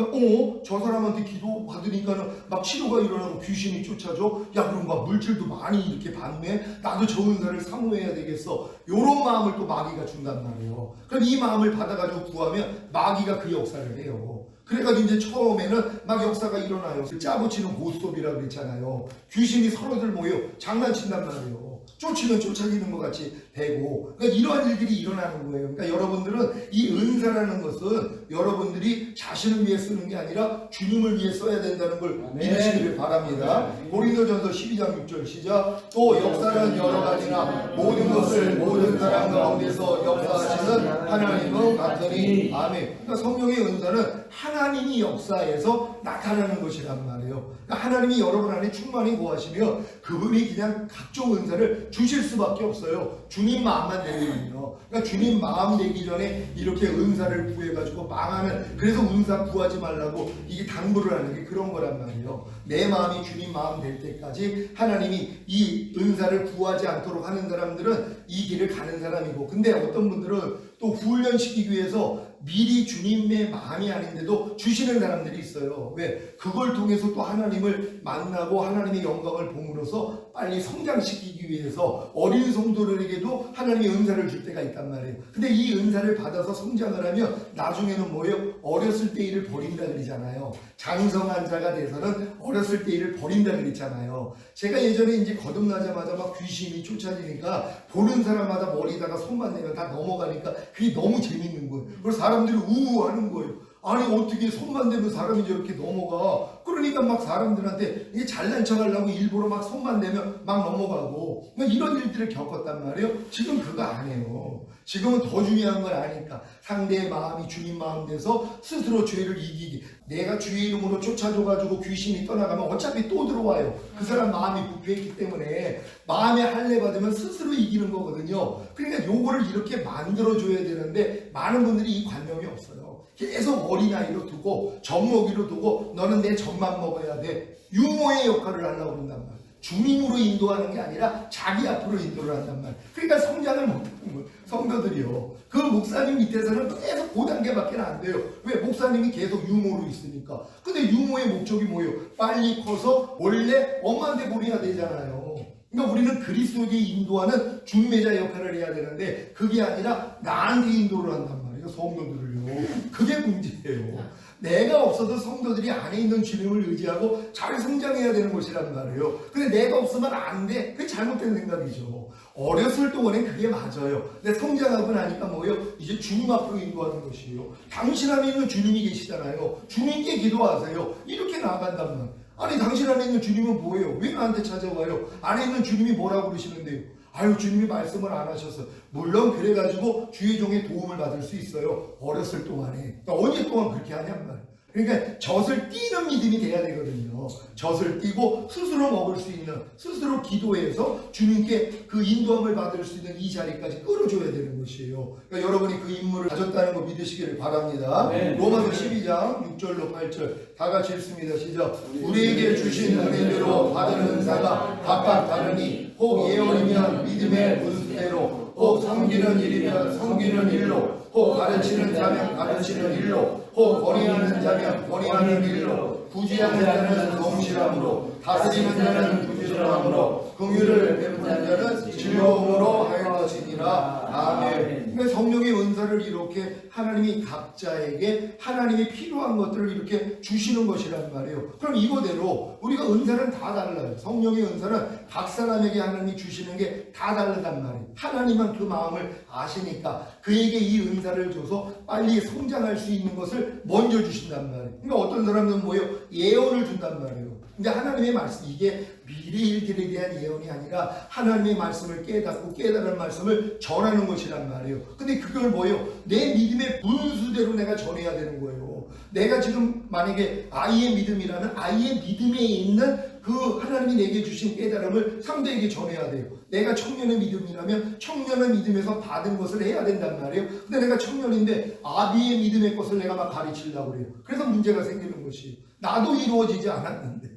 저 사람한테 기도 받으니까는 막 치료가 일어나고 귀신이 쫓아줘. 야, 그럼 막 물질도 많이 이렇게 받네. 나도 저 은사를 사모해야 되겠어. 요런 마음을 또 마귀가 준단 말이에요. 그럼 이 마음을 받아가지고 구하면 마귀가 그 역사를 해요. 그래가지고 이제 처음에는 막 역사가 일어나요. 짜고 치는 고스톱이라고 그랬잖아요. 귀신이 서로들 모여 장난친단 말이에요. 쫓으면 쫓아지는 것 같이 되고, 그러니까 이러한 일들이 일어나는 거예요. 그러니까 여러분들은 이 은사라는 것은 여러분들이 자신을 위해 쓰는 게 아니라 주님을 위해 써야 된다는 걸 믿으시기를 바랍니다. 고린도전서 12장 6절 시작. 또 역사는 여러 가지나 모든 것을 모든 사람 가운데서 역사하시는 하나님은 같으니 아멘. 그러니까 성령의 은사는 하나님이 역사에서 나타나는 것이란 말이에요. 그러니까 하나님이 여러분 안에 충만히 거하시면 그분이 그냥 각종 은사를 주실 수밖에 없어요. 주님 마음만 되면요. 그러니까 주님 마음 되기 전에 이렇게 은사를 구해가지고 망하는, 그래서 은사 구하지 말라고 이게 당부를 하는 게 그런 거란 말이에요. 내 마음이 주님 마음 될 때까지 하나님이 이 은사를 구하지 않도록 하는 사람들은 이 길을 가는 사람이고, 근데 어떤 분들은 또 훈련시키기 위해서 미리 주님의 마음이 아닌데도 주시는 사람들이 있어요. 왜? 그걸 통해서 또 하나님을 만나고 하나님의 영광을 봄으로써 빨리 성장시키기 위해서 어린 성도들에게도 하나님의 은사를 줄 때가 있단 말이에요. 근데 이 은사를 받아서 성장을 하면 나중에는 뭐예요? 어렸을 때 일을 버린다 그러잖아요. 장성한 자가 돼서는 어렸을 때 일을 버린다 그랬잖아요. 제가 예전에 이제 거듭나자마자 막 귀신이 쫓아지니까 보는 사람마다 머리다가 손만 내면 다 넘어가니까 그게 너무 재밌는 거예요. 그래서 사람들이 우우하는 거예요. 아니 어떻게 손만 대면 사람이 저렇게 넘어가. 그러니까 막 사람들한테 이게 잘난 척하려고 일부러 막 손만 대면 막 넘어가고 이런 일들을 겪었단 말이에요. 지금 그거 안 해요. 지금은 더 중요한 걸 아니까 상대의 마음이 주님 마음 돼서 스스로 죄를 이기기. 내가 주의 이름으로 쫓아줘가지고 귀신이 떠나가면 어차피 또 들어와요. 그 사람 마음이 부패했기 때문에 마음에 할례 받으면 스스로 이기는 거거든요. 그러니까 요거를 이렇게 만들어줘야 되는데 많은 분들이 이 관념이 없어요. 계속 어린아이로 두고 젖먹이로 두고 너는 내 젖만 먹어야 돼. 유모의 역할을 하려고 그런단 말이에요. 주님으로 인도하는 게 아니라 자기 앞으로 인도를 한단 말이에요. 그러니까 성장을 못하는 거예요. 성도들이요. 그 목사님 밑에서는 계속 그 단계밖에 안 돼요. 왜? 목사님이 계속 유모로 있으니까. 근데 유모의 목적이 뭐예요? 빨리 커서 원래 엄마한테 보내야 되잖아요. 그러니까 우리는 그리스도에게 인도하는 중매자 역할을 해야 되는데 그게 아니라 나한테 인도를 한단 말이에요. 성도들을요. 그게 문제예요. 내가 없어도 성도들이 안에 있는 주님을 의지하고 잘 성장해야 되는 것이란 말이에요. 근데 내가 없으면 안 돼. 그게 잘못된 생각이죠. 어렸을 동안엔 그게 맞아요. 근데 성장하고 나니까 뭐예요? 이제 주님 앞으로 인도하는 것이에요. 당신 안에 있는 주님이 계시잖아요. 주님께 기도하세요. 이렇게 나아간단 말이에요. 아니 당신 안에 있는 주님은 뭐예요? 왜 나한테 찾아와요? 안에 있는 주님이 뭐라고 그러시는데요? 아유 주님이 말씀을 안 하셔서. 물론 그래가지고 주의 종의 도움을 받을 수 있어요. 어렸을 동안에. 그러니까 언제 동안 그렇게 하냔 말이에요. 그러니까 젖을 띠는 믿음이 돼야 되거든요. 젖을 띠고 스스로 먹을 수 있는, 스스로 기도해서 주님께 그 인도함을 받을 수 있는 이 자리까지 끌어줘야 되는 것이에요. 그러니까 여러분이 그 임무를 가졌다는 거 믿으시기를 바랍니다. 네. 로마서 12장 6절로 8절 다 같이 읽습니다. 시작. 우리에게 주신 은혜대로 받은 은사가 각각 다르니 혹 예언이면 믿음의 분수대로, 혹 섬기는 일이면 섬기는 일로, 혹 가르치는 자면 가르치는 일로, 혹 권위하는 자면 권위하는 일로, 부지하는 자는 성실함으로, 다스리는 자는 부지런함으로, 긍휼을 베푸는 자는 즐거움으로 하여 것이니라. 아멘. 그러니까 성령의 은사를 이렇게 하나님이 각자에게 하나님이 필요한 것들을 이렇게 주시는 것이란 말이에요. 그럼 이거대로 우리가 은사는 다 달라요. 성령의 은사는 각 사람에게 하나님이 주시는 게 다 다르단 말이에요. 하나님은 그 마음을 아시니까 그에게 이 은사를 줘서 빨리 성장할 수 있는 것을 먼저 주신단 말이에요. 그러니까 어떤 사람들은 뭐예요? 예언을 준단 말이에요. 근데 하나님의 말씀, 이게 미래 일들에 대한 예언이 아니라 하나님의 말씀을 깨닫고 깨달은 말씀을 전하는 것이란 말이에요. 근데 그걸 뭐예요? 내 믿음의 분수대로 내가 전해야 되는 거예요. 내가 지금 만약에 아이의 믿음이라면 아이의 믿음에 있는 그 하나님이 내게 주신 깨달음을 상대에게 전해야 돼요. 내가 청년의 믿음이라면 청년의 믿음에서 받은 것을 해야 된단 말이에요. 근데 내가 청년인데 아비의 믿음의 것을 내가 막 가르치려고 그래요. 그래서 문제가 생기는 것이에요. 나도 이루어지지 않았는데,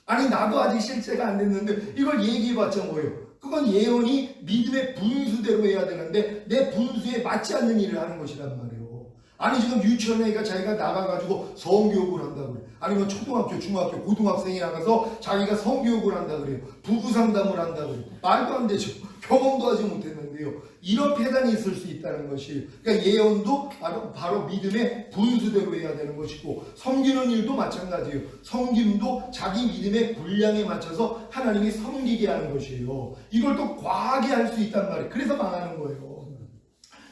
아니 나도 아직 실제가 안 됐는데 이걸 얘기해봤자 뭐예요? 그건 예언이 믿음의 분수대로 해야 되는데 내 분수에 맞지 않는 일을 하는 것이란 말이에요. 아니 지금 유치원 애가 자기가 나가가지고 성교육을 한다고 그래요. 아니면 초등학교, 중학교, 고등학생이 나가서 자기가 성교육을 한다 그래요. 부부 상담을 한다 그래요. 말도 안 되죠. 경험도 하지 못했는데요. 이런 폐단이 있을 수 있다는 것이, 그러니까 예언도 바로 믿음의 분수대로 해야 되는 것이고, 섬기는 일도 마찬가지예요. 섬김도 자기 믿음의 분량에 맞춰서 하나님이 섬기게 하는 것이에요. 이걸 또 과하게 할 수 있단 말이에요. 그래서 망하는 거예요.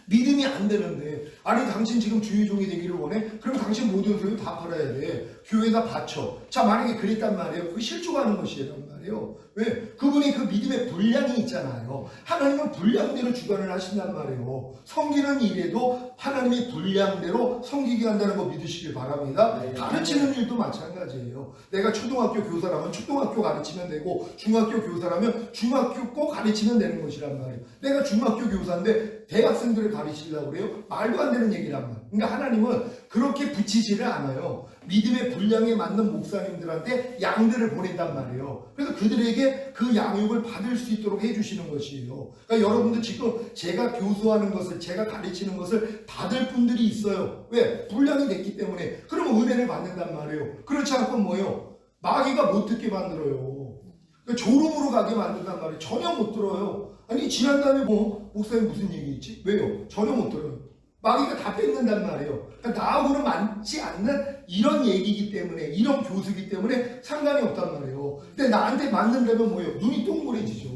믿음이 안 되는데, 아니 당신 지금 주의 종이 되기를 원해? 그럼 당신 모든 소유 다 팔아야 돼. 교회에다 바쳐. 자, 만약에 그랬단 말이에요. 그게 실족하는 것이란 말이에요. 왜? 그분이 그 믿음의 분량이 있잖아요. 하나님은 분량대로 주관을 하신단 말이에요. 섬기는 일에도 하나님의 분량대로 섬기게 한다는 거 믿으시길 바랍니다. 네. 가르치는 일도 마찬가지예요. 내가 초등학교 교사라면 초등학교 가르치면 되고, 중학교 교사라면 중학교 꼭 가르치면 되는 것이란 말이에요. 내가 중학교 교사인데 대학생들을 가르치려고 그래요? 말도 안 되는 얘기란 말이에요. 그러니까 하나님은 그렇게 붙이지를 않아요. 믿음의 분량에 맞는 목사님들한테 양들을 보낸단 말이에요. 그래서 그들에게 그 양육을 받을 수 있도록 해주시는 것이에요. 그러니까 여러분들 지금 제가 교수하는 것을, 제가 가르치는 것을 받을 분들이 있어요. 왜? 분량이 됐기 때문에. 그러면 은혜를 받는단 말이에요. 그렇지 않고 뭐예요? 마귀가 못 듣게 만들어요. 그러니까 졸음으로 가게 만든단 말이에요. 전혀 못 들어요. 아니 지난달에 목사님 무슨 얘기 있지? 왜요? 전혀 못 들어요. 마귀가 다 뺏는단 말이에요. 그러니까 나하고는 맞지 않는 이런 얘기이기 때문에, 이런 교수이기 때문에 상관이 없단 말이에요. 근데 나한테 맞는다면 뭐예요? 눈이 동그래지죠.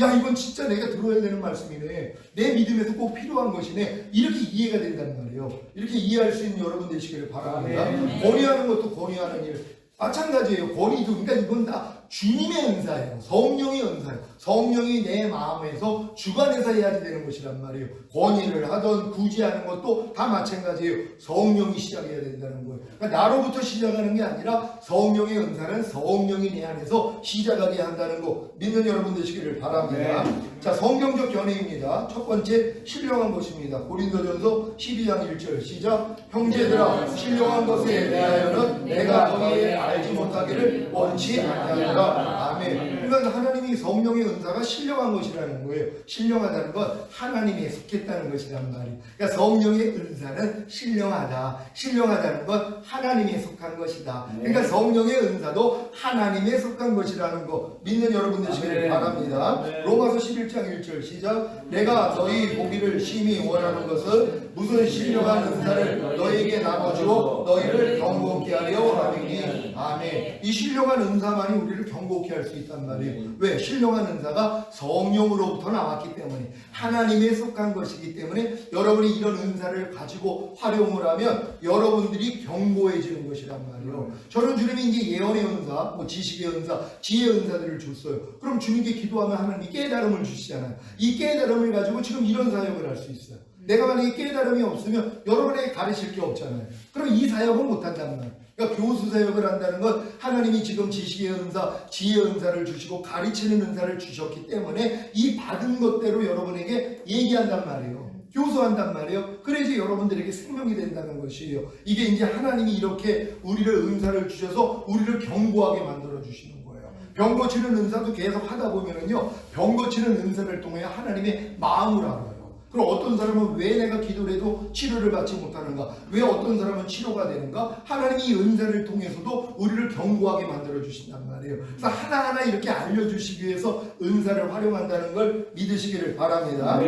야, 이건 진짜 내가 들어야 되는 말씀이네. 내 믿음에서 꼭 필요한 것이네. 이렇게 이해가 된단 말이에요. 이렇게 이해할 수 있는 여러분 되시기를 바랍니다. 권위하는 것도 권위하는 일 마찬가지예요. 권위도. 그러니까 이건 다 주님의 은사예요. 성령의 은사예요. 성령이 내 마음에서 주관해서 해야지 되는 것이란 말이에요. 권위를 하던 구제하는 것도 다 마찬가지예요. 성령이 시작해야 된다는 거예요. 그러니까 나로부터 시작하는 게 아니라 성령의 은사는 성령이 내 안에서 시작하게 한다는 거 믿는 여러분 되시기를 바랍니다. 네. 자, 성경적 견해입니다. 첫 번째, 신령한 것입니다. 고린도전서 12장 1절 시작. 형제들아, 신령한 것에 대하여는 내가 너희에 알지 못하기를 원치 아니하노라. 아멘. 그러니까 하나님이 성령의 은사가 신령한 것이라는 거예요. 신령하다는 건 하나님에 속했다는 것이란 말이에요. 그러니까 성령의 은사는 신령하다. 신령하다는 건 하나님에 속한 것이다. 그러니까 성령의 은사도 하나님에 속한 것이라는 거 믿는 여러분 되시기를 바랍니다. 로마서 11장 1절 시작. 내가 너희 보기를 심히 원하는 것은 무슨 신령한 은사를 너희에게 나눠주어 너희를 경고케 하려 함이니. 아멘. 이 신령한 은사만이 우리를 경고케 할 수 있단 말이에요. 왜? 신령한 은사가 성령으로부터 나왔기 때문에, 하나님에 속한 것이기 때문에 여러분이 이런 은사를 가지고 활용을 하면 여러분들이 경고해지는 것이란 말이에요. 저는 주님이 이제 예언의 은사, 지식의 은사, 지혜의 은사들을 줬어요. 그럼 주님께 기도하면 하나님이 깨달음을 주시잖아요. 이 깨달음을 가지고 지금 이런 사역을 할 수 있어요. 내가 만약에 깨달음이 없으면 여러분에게 가르칠 게 없잖아요. 그럼 이 사역은 못한단 말이에요. 그러니까 교수 사역을 한다는 건 하나님이 지금 지식의 은사, 지혜의 은사를 주시고 가르치는 은사를 주셨기 때문에 이 받은 것대로 여러분에게 얘기한단 말이에요. 교수한단 말이에요. 그래야지 여러분들에게 생명이 된다는 것이에요. 이게 이제 하나님이 이렇게 우리를 은사를 주셔서 우리를 경고하게 만들어 주시는 거예요. 병 고치는 은사도 계속 하다 보면은요, 병 고치는 은사를 통해 하나님의 마음을 알아요. 그럼 어떤 사람은 왜 내가 기도를 해도 치료를 받지 못하는가? 왜 어떤 사람은 치료가 되는가? 하나님이 이 은사를 통해서도 우리를 경고하게 만들어 주신단 말이에요. 그래서 하나하나 이렇게 알려주시기 위해서 은사를 활용한다는 걸 믿으시기를 바랍니다.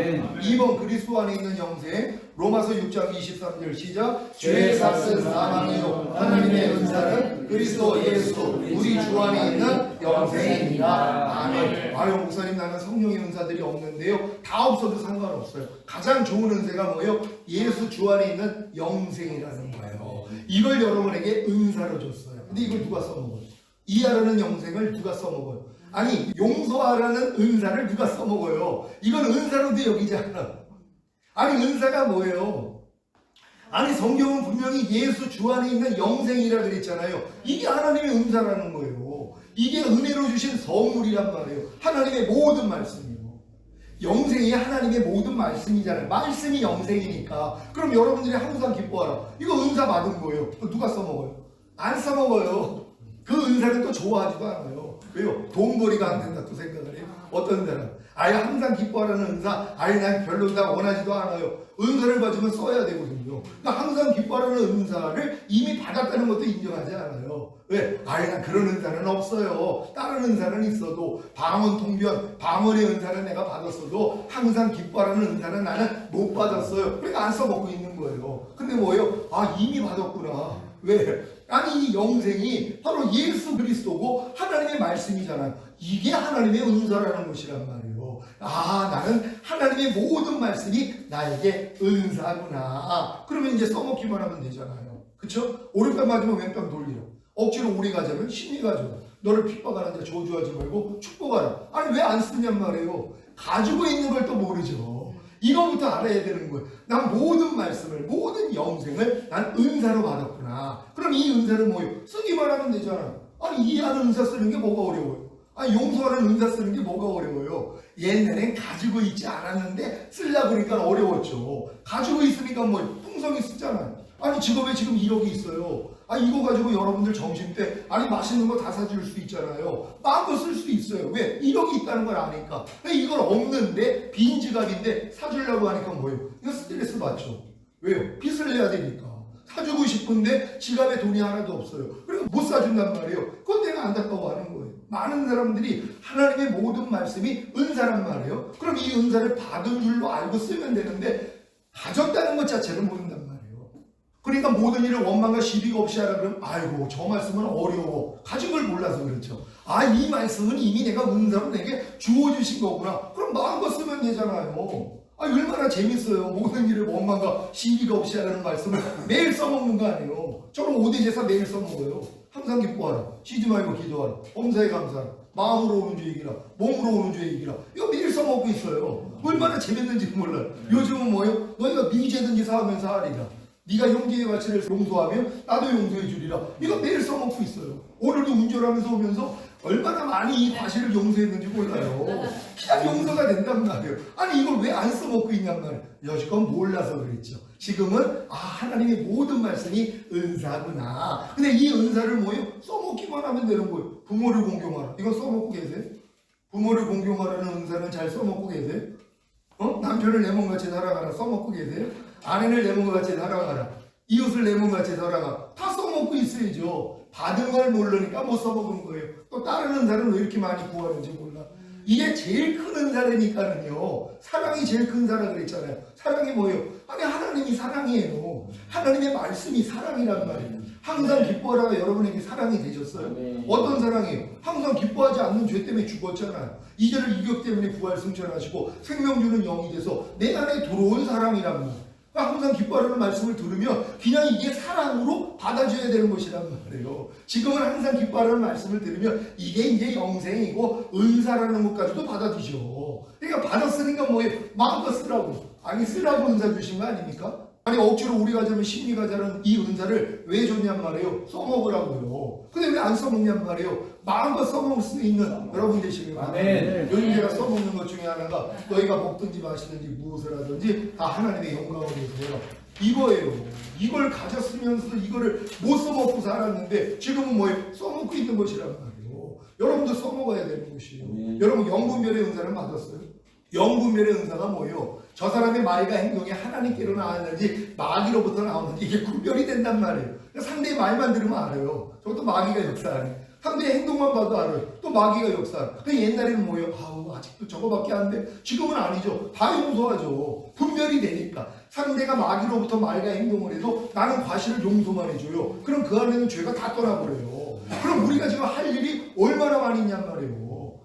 2번, 그리스도 안에 있는 영생. 로마서 6장 23절 시작. 죄의 삭은 사망이요 하나님의 은사는 그리스도 예수 우리 주 안에 있는 영생입니다. 아멘. 아유, 목사님, 나는 성령의 은사들이 없는데요. 다 없어도 상관없어요. 가장 좋은 은사가 뭐예요? 예수 주 안에 있는 영생이라는 거예요. 이걸 여러분에게 은사로 줬어요. 근데 이걸 누가 써먹어요? 이하라는 영생을 누가 써먹어요? 아니, 용서하라는 은사를 누가 써먹어요? 이건 은사로도 여기지 않아. 아니, 은사가 뭐예요? 아니, 성경은 분명히 예수 주 안에 있는 영생이라 그랬잖아요. 이게 하나님의 은사라는 거예요. 이게 은혜로 주신 선물이란 말이에요. 하나님의 모든 말씀이에요. 영생이 하나님의 모든 말씀이잖아요. 말씀이 영생이니까. 그럼 여러분들이 항상 기뻐하라. 이거 은사 받은 거예요. 누가 써먹어요? 안 써먹어요. 그 은사를 또 좋아하지도 않아요. 왜요? 돈벌이가 안 된다 또 생각을 해요. 어떤 사람 아예 항상 기뻐하라는 은사, 아예 난 별로다 원하지도 않아요. 은사를 받으면 써야 되거든요. 그러니까 항상 기뻐하라는 은사를 이미 받았다는 것도 인정하지 않아요. 왜? 아예 난 그런 은사는 없어요. 다른 은사는 있어도 방언 통변, 방언의 은사는 내가 받았어도 항상 기뻐하라는 은사는 나는 못 받았어요. 그러니까 안 써먹고 있는 거예요. 근데 뭐예요? 아, 이미 받았구나. 왜? 아니, 이 영생이 바로 예수 그리스도고 하나님의 말씀이잖아요. 이게 하나님의 은사라는 것이란 말이에요. 아, 나는 하나님의 모든 말씀이 나에게 은사구나. 그러면 이제 써먹기만 하면 되잖아요. 그쵸? 오른뺨 맞으면 왼뺨 돌리라. 억지로 오리 가자면 심리 가져라. 너를 핍박하는데 저주하지 말고 축복하라. 아니, 왜 안 쓰냔 말이에요. 가지고 있는 걸 또 모르죠. 이거부터 알아야 되는 거예요. 난 모든 말씀을, 모든 영생을 난 은사로 받았구나. 그럼 이 은사는 뭐예요? 쓰기만 하면 되잖아. 아니, 이해하는 은사 쓰는 게 뭐가 어려워요? 아니, 용서하는 은사 쓰는 게 뭐가 어려워요? 옛날엔 가지고 있지 않았는데 쓰려고 그러니까 어려웠죠. 가지고 있으니까 뭐 풍성히 쓰잖아요. 아니, 직업에 지금 1억이 있어요. 아, 이거 가지고 여러분들 점심때 아니 맛있는 거 다 사줄 수 있잖아요. 마음껏 쓸 수 있어요. 왜? 1억이 있다는 걸 아니까. 이걸 없는데 빈 지갑인데 사주려고 하니까 뭐예요? 이거 스트레스 받죠. 왜요? 빚을 내야 되니까. 사주고 싶은데 지갑에 돈이 하나도 없어요. 그러니까 못 사준단 말이에요. 그건 내가 안타까워하는 거예요. 많은 사람들이 하나님의 모든 말씀이 은사란 말이에요. 그럼 이 은사를 받은 줄로 알고 쓰면 되는데 가졌다는 것 자체를 모른단 말이에요. 그러니까 모든 일을 원망과 시비가 없이 하라 그러면 아이고, 저 말씀은 어려워. 가진 걸 몰라서 그렇죠. 아, 이 말씀은 이미 내가 은사로 내게 주어주신 거구나. 그럼 마음껏 쓰면 되잖아요. 아, 얼마나 재밌어요. 모든 일을 원망과 시비가 없이 하라는 말씀을 매일 써먹는 거 아니에요. 저는 오대제사 매일 써먹어요. 항상 기뻐하라. 쉬지 말고 기도하라. 범사에 감사하라. 마음으로 오는 주 얘기라. 몸으로 오는 주 얘기라. 이거 매일 써먹고 있어요. 얼마나 재밌는지 몰라요. 요즘은 뭐예요? 너희가 미제든지 사하면서 하리라. 네가 형제의 가치를 용서하면 나도 용서해 주리라. 이거 매일 써먹고 있어요. 오늘도 운전하면서 오면서 얼마나 많이 이 과실을 용서했는지 몰라요. 그냥 용서가 된단 말이에요. 아니 이걸 왜 안 써먹고 있냔 말이에요. 여지껏 몰라서 그랬죠. 지금은 하나님의 모든 말씀이 은사구나. 근데 이 은사를 뭐예요? 써먹기만 하면 되는 거예요. 부모를 공경하라. 이거 써먹고 계세요? 부모를 공경하라는 은사는 잘 써먹고 계세요? 남편을 내 몸같이 살아가라. 써먹고 계세요? 아내를 내 몸같이 살아가라. 이웃을 내 몸같이 살아가. 다 써먹고 있어야죠. 받은 걸 모르니까 못 써먹은 거예요. 또 다른 은사는 왜 이렇게 많이 구하는지 몰라. 이게 제일 큰 은사라니까는요. 사랑이 제일 큰 은사라 그랬잖아요. 사랑이 뭐예요? 아니 하나님이 사랑이에요. 하나님의 말씀이 사랑이란 말이에요. 항상 기뻐하라가 여러분에게 사랑이 되셨어요? 어떤 사랑이에요? 항상 기뻐하지 않는 죄 때문에 죽었잖아요. 이제를 이격 때문에 부활 승천하시고 생명 주는 영이 돼서 내 안에 들어온 사랑이란 말이에요. 항상 기뻐하라는 말씀을 들으면 그냥 이게 사랑으로 받아줘야 되는 것이란 말이에요. 지금은 항상 기뻐하라는 말씀을 들으면 이게 이제 영생이고 은사라는 것까지도 받아주죠. 그러니까 받았으니까 뭐예요? 마음껏 쓰라고. 아니 쓰라고 은사 주신 거 아닙니까? 아니 억지로 우리가 자면 심리가 자는 이 은사를 왜 줬냔 말이에요? 써먹으라고요. 근데 왜 안 써먹냔 말이에요? 마음껏 써먹을 수 있는 여러분 되시길 바랍니다. 요즘 제가 써먹는 것 중에 하나가 너희가 먹든지 마시든지 무엇을 하든지 다 하나님의 영광을 위해서요. 이거예요. 이걸 가졌으면서 이거를 못 써먹고 살았는데 지금은 뭐예요? 써먹고 있는 것이란 말이에요. 여러분도 써먹어야 되는 것이에요. 여러분 영분별의 은사를 받았어요? 영분별의 은사가 뭐예요? 저 사람의 말과 행동이 하나님께로 나왔는지 마귀로부터 나오는지 이게 구별이 된단 말이에요. 상대의 말만 들으면 알아요. 저것도 마귀가 역사하네. 상대의 행동만 봐도 알아요. 또 마귀가 역사하네. 옛날에는 뭐예요? 아직도 저거밖에 안 돼. 지금은 아니죠. 다 용서하죠. 분별이 되니까. 상대가 마귀로부터 말과 행동을 해도 나는 과실을 용서만 해줘요. 그럼 그 안에는 죄가 다 떠나버려요. 그럼 우리가 지금 할 일이 얼마나 많이 있냔 말이에요.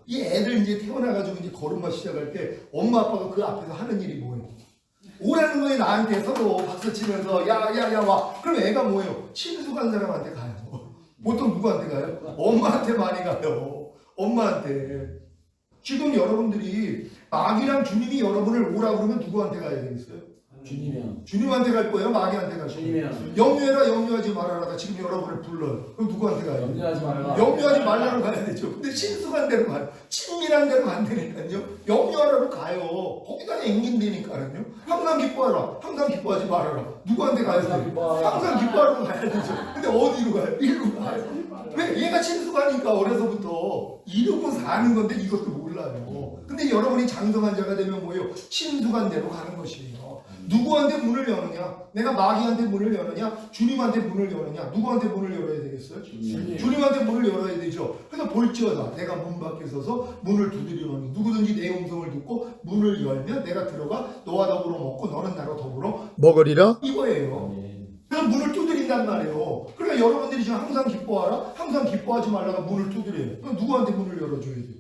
이 애들 이제 태어나가지고 이제 걸음마 시작할 때 엄마 아빠가 그 앞에서 하는 일이 뭐예요? 오라는 거에 나한테 서로 박수 치면서 야야야 와. 그럼 애가 뭐예요? 친숙한 사람한테 가요. 보통 누구한테 가요? 엄마한테 많이 가요. 엄마한테. 지금 여러분들이 마귀랑 주님이 여러분을 오라 그러면 누구한테 가야 되겠어요? 주님이요. 주님한테 갈 거예요? 마귀한테 갈 거예요? 염려해라 염려하지 말아라가 지금 여러분을 불러요. 그럼 누구한테 가요? 염려하지 말라. 염려하지 말라로 가야 되죠. 근데 친숙한 데로 가요. 친밀한 데로 안 되니까요. 염려하라로 가요. 거기다 앵긴다니까요. 항상 기뻐하라. 항상 기뻐하지 말아라. 누구한테 가야 돼요? 항상 기뻐하라로 가야 되죠. 근데 어디로 가요? 일로 가요. 왜? 얘가 친숙하니까 어려서부터 이러고 사는 건데 이것도 몰라요. 근데 여러분이 장성한 자가 되면 뭐예요? 친숙한 데로 가는 것이에요. 누구한테 문을 여느냐? 내가 마귀한테 문을 여느냐? 주님한테 문을 여느냐? 누구한테 문을 열어야 되겠어요? 주님한테 문을 열어야 되죠. 그래서 볼지어다 내가 문 밖에 서서 문을 두드리노니 누구든지 내 음성을 듣고 문을 열면 내가 들어가 너와 더불어 먹고 너는 나로 더불어 먹으리라 이거예요. 그래서 문을 두드린단 말이에요. 그러니까 여러분들이 지금 항상 기뻐하라? 항상 기뻐하지 말라가 문을 두드려요. 그럼 누구한테 문을 열어줘야 돼요?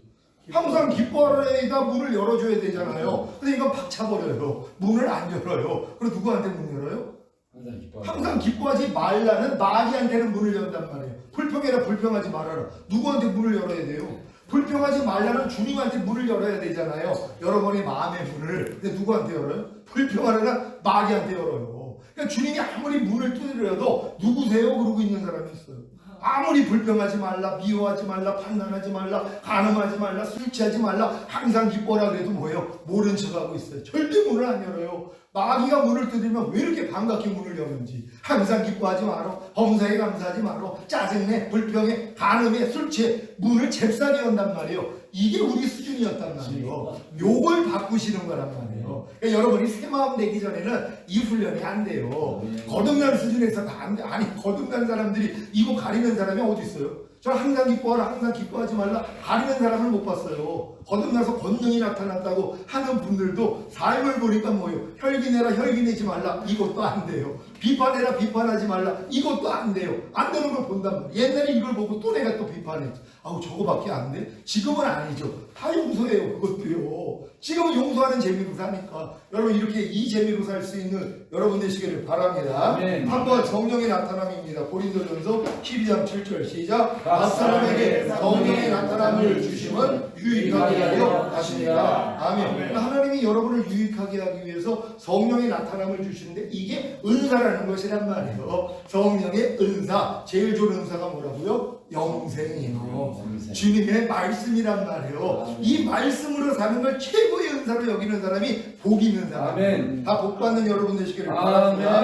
항상 기뻐하라에다 문을 열어줘야 되잖아요. 근데 이건 박차버려요. 문을 안 열어요. 그럼 누구한테 문 열어요? 항상 기뻐하지 말라는 마귀한테는 문을 연단 말이에요. 불평해라 불평하지 말아라. 누구한테 문을 열어야 돼요? 불평하지 말라는 주님한테 문을 열어야 되잖아요. 여러분의 마음의 문을. 근데 누구한테 열어요? 불평하라는 마귀한테 열어요. 그러니까 주님이 아무리 문을 두드려도 누구세요? 그러고 있는 사람이 있어요. 아무리 불평하지 말라, 미워하지 말라, 판단하지 말라, 간음하지 말라, 술 취하지 말라, 항상 기뻐라 그래도 뭐예요? 모른 척하고 있어요. 절대 문을 안 열어요. 마귀가 문을 두드리면 왜 이렇게 반갑게 문을 여는지. 항상 기뻐하지 마라, 범사에 감사하지 마라, 짜증내, 불평해, 간음해, 술 취해, 문을 잽싸게 연단 말이에요. 이게 우리 수준이었단 말이에요. 요걸 바꾸시는 거란 말이에요. 그러니까 여러분이 새 마음 되기 전에는 이 훈련이 안 돼요. 거듭난 수준에서는 안 돼. 아니 거듭난 사람들이 이거 가리는 사람이 어디 있어요? 저 항상 기뻐하라, 항상 기뻐하지 말라 가리는 사람을 못 봤어요. 거듭나서 권능이 나타났다고 하는 분들도 삶을 보니까 뭐예요? 혈기내라, 혈기내지 말라 이것도 안 돼요. 비판해라, 비판하지 말라 이것도 안 돼요. 안 되는 걸 본단 말이에요. 옛날에 이걸 보고 또 내가 또 비판했죠. 아우 저거밖에 안 돼? 지금은 아니죠. 다 용서해요. 그것도요. 지금은 용서하는 재미로 사니까 여러분 이렇게 이 재미로 살 수 있는 여러분 되시기를 바랍니다. 한번 성령의 나타남입니다. 고린도전서 12장 7절 시작. 각 사람에게 성령의 나타남을 주심은 유익하게 하려 하십니다. 아멘. 하나님이 여러분을 유익하게 하기 위해서 성령의 나타남을 주시는데 이게 은사라는 것이란 말이에요. 성령의 은사, 제일 좋은 은사가 뭐라고요? 영생이요. 주님의 말씀이란 말이에요. 이 말씀으로 사는 걸 최고의 은사로 여기는 사람이 복 있는 사람. 다 복 받는 여러분 되시기를 바랍니다.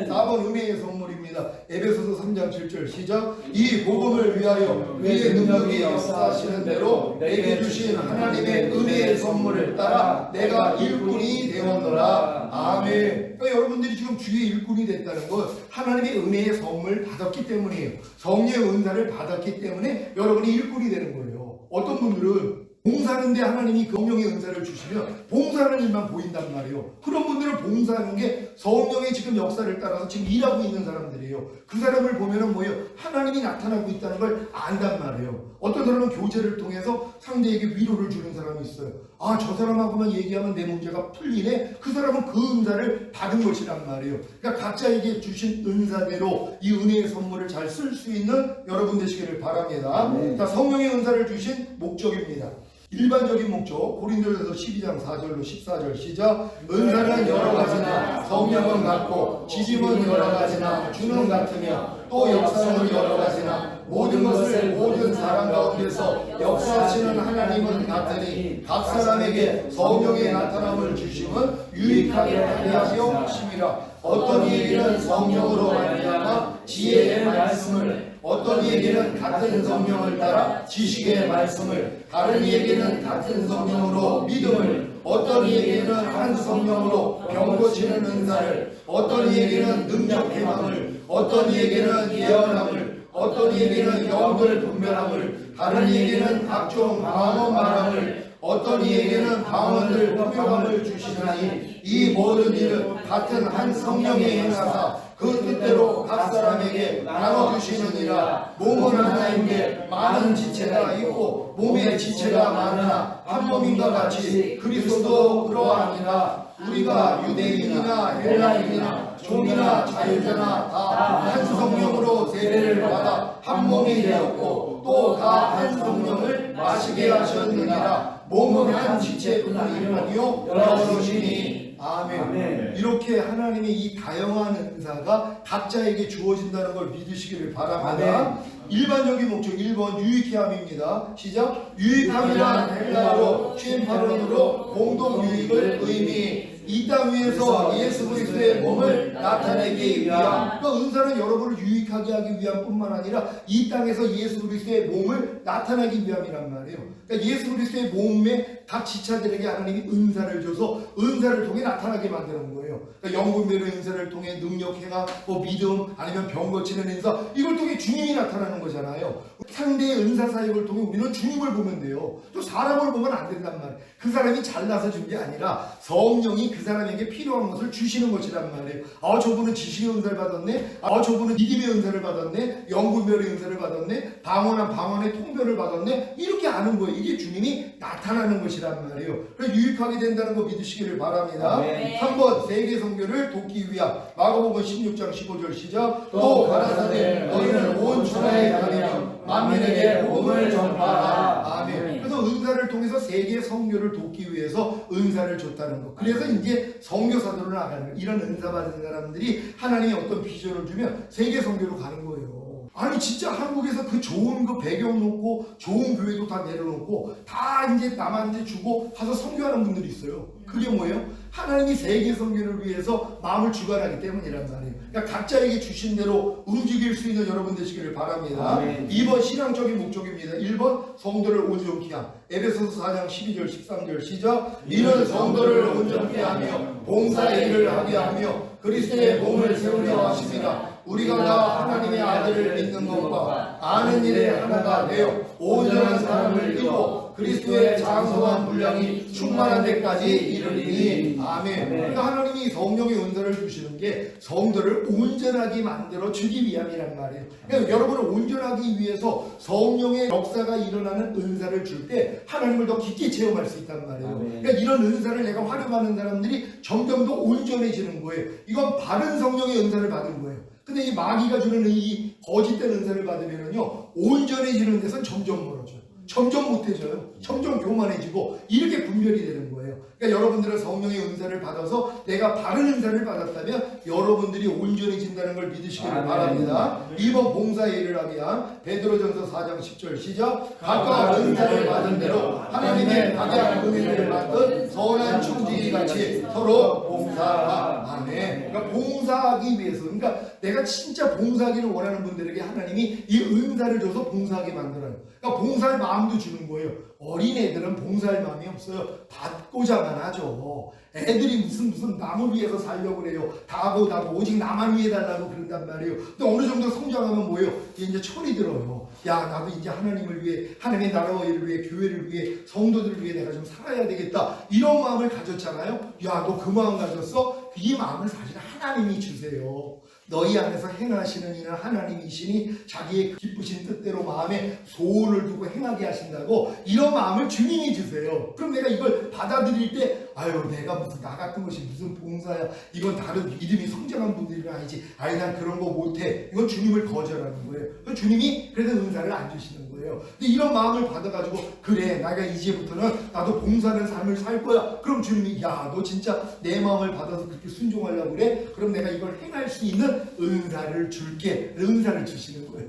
4번 은혜의 선물입니다. 에베소서 3장 7절 시작. 이 복음을 위하여 그의 능력이 역사하시는 대로 내게 주신 하나님의 은혜의 선물을 따라 내가 일꾼이 되었노라. 아멘. 그러니까 여러분들이 지금 주의 일꾼이 됐다는 건 하나님의 은혜의 선물 받았기 때문이에요. 성령의 은사를 받았기 때문에 여러분이 일꾼이 되는 거예요. 어떤 분들은 봉사하는데 하나님이 성령의 은사를 주시면 봉사하는 일만 보인단 말이에요. 그런 분들은 봉사하는 게 성령의 지금 역사를 따라서 지금 일하고 있는 사람들이에요. 그 사람을 보면은 뭐예요? 하나님이 나타나고 있다는 걸 안단 말이에요. 어떤 사람은 교제를 통해서 상대에게 위로를 주는 사람이 있어요. 아, 저 사람하고만 얘기하면 내 문제가 풀리네? 그 사람은 그 은사를 받은 것이란 말이에요. 그러니까 각자에게 주신 은사대로 이 은혜의 선물을 잘 쓸 수 있는 여러분 되시기를 바랍니다. 자, 성령의 은사를 주신 목적입니다. 일반적인 목적, 고린도전서 12장 4절로 14절 시작. 은사는 여러 가지나 성령은 같고 지짐은 여러 가지나 주는 같으며 또 역사는 여러 가지나 모든 것을 모든 사람 가운데서 역사하시는 하나님은 같으니 각 사람에게 성령의 나타남을 주심은 유익하게 하게 하시오 하심이라. 어떤 이에게는 성령으로 말미암아 지혜의 말씀을, 어떤 이에게는 같은 성령을 따라 지식의 말씀을, 다른 이에게는 같은 성령으로 믿음을, 어떤 이에게는 한 성령으로 병 고치는 은사를, 어떤 이에게는 능력 개방을, 어떤 이에게는 예언함을, 어떤 이에게는 영들 분별함을, 다른 이에게는 각종 방언 말함을, 어떤 이에게는 방언을 분별함을 주시나니 이 모든 일은 같은 한 성령의 행하사 그 뜻대로 각 사람에게 나눠주시느니라. 몸은 하나인데 많은 지체가 있고 몸의 지체가 많으나 한 몸인과 같이 그리스도도 그러하니라. 우리가 유대인이나 헬라인이나 종이나 자유자나 다 한 성령으로 세례를 받아 한 몸이 되었고 또 다 한 성령을 마시게 하셨느니라. 몸은 한 지체뿐이니요 여럿이니. 아멘. 이렇게 하나님의 이 다양한 은사가 각자에게 주어진다는 걸 믿으시기를 바랍니다. 일반적인 목적 1번 유익케 함입니다. 시작. 유익함이란 헬라어로 쉼파론으로 공동 유익을 의미. 이 땅 위에서 예수 그리스도의 몸을 나타내기 위함. 그러니까 은사는 여러분을 유익하게 하기 위함 뿐만 아니라 이 땅에서 예수 그리스도의 몸을 나타내기 위함이란 말이에요. 그러니까 예수 그리스도의 몸에 각 지체들에게 하나님이 은사를 줘서 은사를 통해 나타나게 만드는 거예요. 그러니까 영분별의 은사를 통해 능력 행하, 믿음, 아니면 병 고치는 은사, 이걸 통해 주님이 나타나는 거잖아요. 상대의 은사 사역을 통해 우리는 주님을 보면 돼요. 또 사람을 보면 안 된단 말이에요. 그 사람이 잘나서 준 게 아니라 성령이 그 사람에게 필요한 것을 주시는 것이란 말이에요. 아, 저분은 지식의 은사를 받았네. 아, 저분은 믿음의 은사를 받았네. 영분별의 은사를 받았네. 방언한 방언의 통변을 받았네. 이렇게 아는 거예요. 이게 주님이 나타나는 것이란 말이에요. 그래서 유익하게 된다는 거 믿으시기를 바랍니다. 3번 세계 선교를 돕기 위함. 마가복음 16장 15절 시작. 또 가라사대 너희는 온 천하에 다니며 만민에게 복음을 전파하라. 아멘. 그래서 은사를 통해서 세계 선교를 돕기 위해서 은사를 줬다는 거. 그래서 이제 선교사들로 나가는 이런 은사 받은 사람들이 하나님이 어떤 비전을 주면 세계 선교로 가는 거예요. 아니 진짜 한국에서 그 좋은 거 배경 놓고 좋은 교회도 다 내려놓고 다 이제 남한테 주고 가서 선교하는 분들이 있어요. 그게 뭐예요? 하나님이 세계 선교를 위해서 마음을 주관하기 때문이란 말이에요. 그러니까 각자에게 주신 대로 움직일 수 있는 여러분 되시기를 바랍니다. 아멘. 2번 신앙적인 목적입니다. 1번 성도를 온전케 함. 에베소서 4장 12절 13절 시작. 이는 성도를 온전케 하며 봉사의 일을 하게 하며 그리스도의 몸을 세우려 하십니다. 우리가 다 하나님의 아들을 믿는 것과 아는 일에 하나가 되어 온전한 사람을 이루어 그리스도의 장성한 분량이 충만한 데까지 이르리니. 아멘. 그러니까 하나님이 성령의 은사를 주시는 게 성도를 온전하게 만들어 주기 위함이란 말이에요. 그러니까 여러분을 온전하기 위해서 성령의 역사가 일어나는 은사를 줄 때 하나님을 더 깊게 체험할 수 있단 말이에요. 그러니까 이런 은사를 내가 활용하는 사람들이 점점 더 온전해지는 거예요. 이건 바른 성령의 은사를 받은 거예요. 근데 이 마귀가 주는 이 거짓된 은사를 받으면요 온전해지는 데선 점점 멀어져요. 점점 못해져요. 점점 교만해지고 이렇게 분별이 되는 거예요. 그러니까 여러분들은 성령의 은사를 받아서 내가 바른 은사를 받았다면 여러분들이 온전해진다는 걸 믿으시기를 바랍니다. 이번 봉사의 일을 하기 위한 베드로전서 4장 10절 시작. 각각 은사를 받은 대로 하나님의 각양 은혜를 받은 선한 충직이 같이 서로 봉사하라. 아멘. 그러니까 봉사하기 위해서, 그러니까 내가 진짜 봉사하기를 원하는 분들에게 하나님이 이 은사를 줘서 봉사하게 만들어요. 그러니까 봉사할 마음도 주는 거예요. 어린애들은 봉사할 마음이 없어요. 받고자만 하죠. 애들이 무슨 남을 위해서 살려고 그래요. 다고 오직 나만 위해 달라고 그런단 말이에요. 근데 어느 정도 성장하면 뭐예요? 이제 철이 들어요. 야, 나도 이제 하나님을 위해, 하나님의 나라를 위해, 교회를 위해, 성도들을 위해 내가 좀 살아야 되겠다. 이런 마음을 가졌잖아요. 야, 너 그 마음 가졌어? 이 마음을 사실 하나님이 주세요. 너희 안에서 행하시는 이는 하나님이시니 자기의 기쁘신 뜻대로 마음에 소원을 두고 행하게 하신다고, 이런 마음을 주님이 주세요. 그럼 내가 이걸 받아들일 때 아유, 내가 무슨 나 같은 것이 무슨 봉사야, 이건 다른 믿음이 성장한 분들이 아니지, 아이 난 그런 거 못해, 이건 주님을 거절하는 거예요. 주님이 그래서 은사를 안 주시는 거예요. 근데 이런 마음을 받아가지고 그래, 내가 이제부터는 나도 봉사하는 삶을 살 거야. 그럼 주님이 야, 너 진짜 내 마음을 받아서 그렇게 순종하려고 그래? 그럼 내가 이걸 행할 수 있는 은사를 줄게. 은사를 주시는 거예요.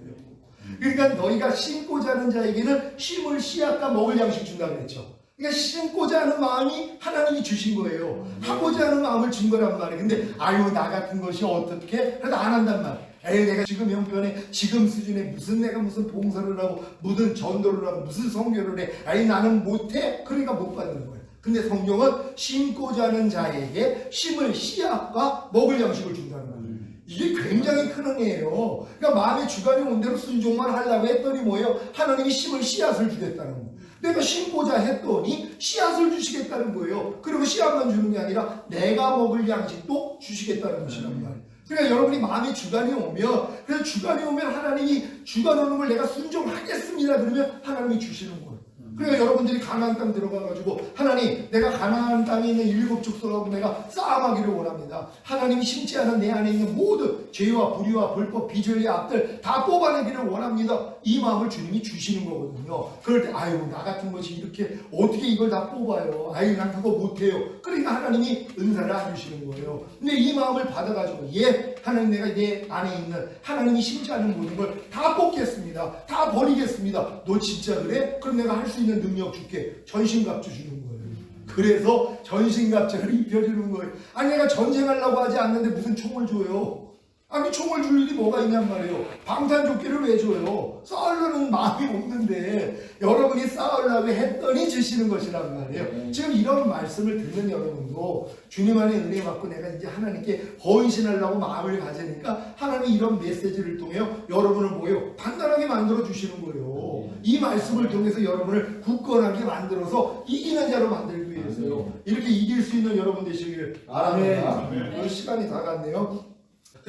그러니까 너희가 심고자 하는 자에게는 심을 씨앗과 먹을 양식 준다고 그랬죠. 그러니까 심고자 하는 마음이 하나님이 주신 거예요. 하고자 하는 마음을 준 거란 말이에요. 근데 아유, 나 같은 것이 어떻게? 그래서 안 한단 말이에요. 에이, 내가 지금 형편에, 지금 수준에 내가 무슨 봉사를 하고 무슨 전도를 하고 무슨 선교를 해, 아니 나는 못해? 그러니까 못 받는 거예요. 근데 성경은 심고자 하는 자에게 심을 씨앗과 먹을 양식을 준다는 거예요. 이게 굉장히 큰 은혜예요. 그러니까 마음의 주관이 온 대로 순종만 하려고 했더니 뭐예요? 하나님이 심을 씨앗을 주겠다는 거예요. 내가 심고자 했더니 씨앗을 주시겠다는 거예요. 그리고 씨앗만 주는 게 아니라 내가 먹을 양식도 주시겠다는 것이란 말이에요. 그러니까 여러분이 마음의 주관이 오면, 그래서 주관이 오면 하나님이 주관 오는 걸 내가 순종하겠습니다 그러면 하나님이 주시는 거예요. 그러니까 여러분들이 가나안 땅 들어가가지고 하나님, 내가 가나안 땅에 있는 7 족속하고 내가 싸움하기를 원합니다. 하나님이 심지 않은 내 안에 있는 모든 죄와 불의와 불법, 비죄의 악들 다 뽑아내기를 원합니다. 이 마음을 주님이 주시는 거거든요. 그럴 때 아유, 나 같은 것이 이렇게 어떻게 이걸 다 뽑아요? 아유, 난 그거 못해요. 그러니까 하나님이 은사를 안 주시는 거예요. 근데 이 마음을 받아가지고 하나님, 내가 내 안에 있는 하나님이 심지 않은 모든 걸 다 뽑겠습니다. 다 버리겠습니다. 너 진짜 그래? 그럼 내가 할 수 있는 능력 줄게. 전신갑주 주는 거예요. 그래서 전신갑주를 입혀주는 거예요. 아니, 내가 전쟁하려고 하지 않는데 무슨 총을 줘요? 아니, 총을 줄 일이 뭐가 있냔 말이에요. 방탄조끼를 왜 줘요? 싸우려는 마음이 없는데 여러분이 싸우려고 했더니 주시는 것이란 말이에요. 지금 이런 말씀을 듣는 여러분도 주님 안에 은혜 받고 내가 이제 하나님께 헌신하려고 마음을 가지니까 하나님이 이런 메시지를 통해 여러분을 뭐예요? 단단하게 만들어 주시는 거예요. 이 말씀을 통해서 여러분을 굳건하게 만들어서 이기는 자로 만들기 위해서요. 이렇게 이길 수 있는 여러분 되시기를 바랍니다. 시간이 다 갔네요.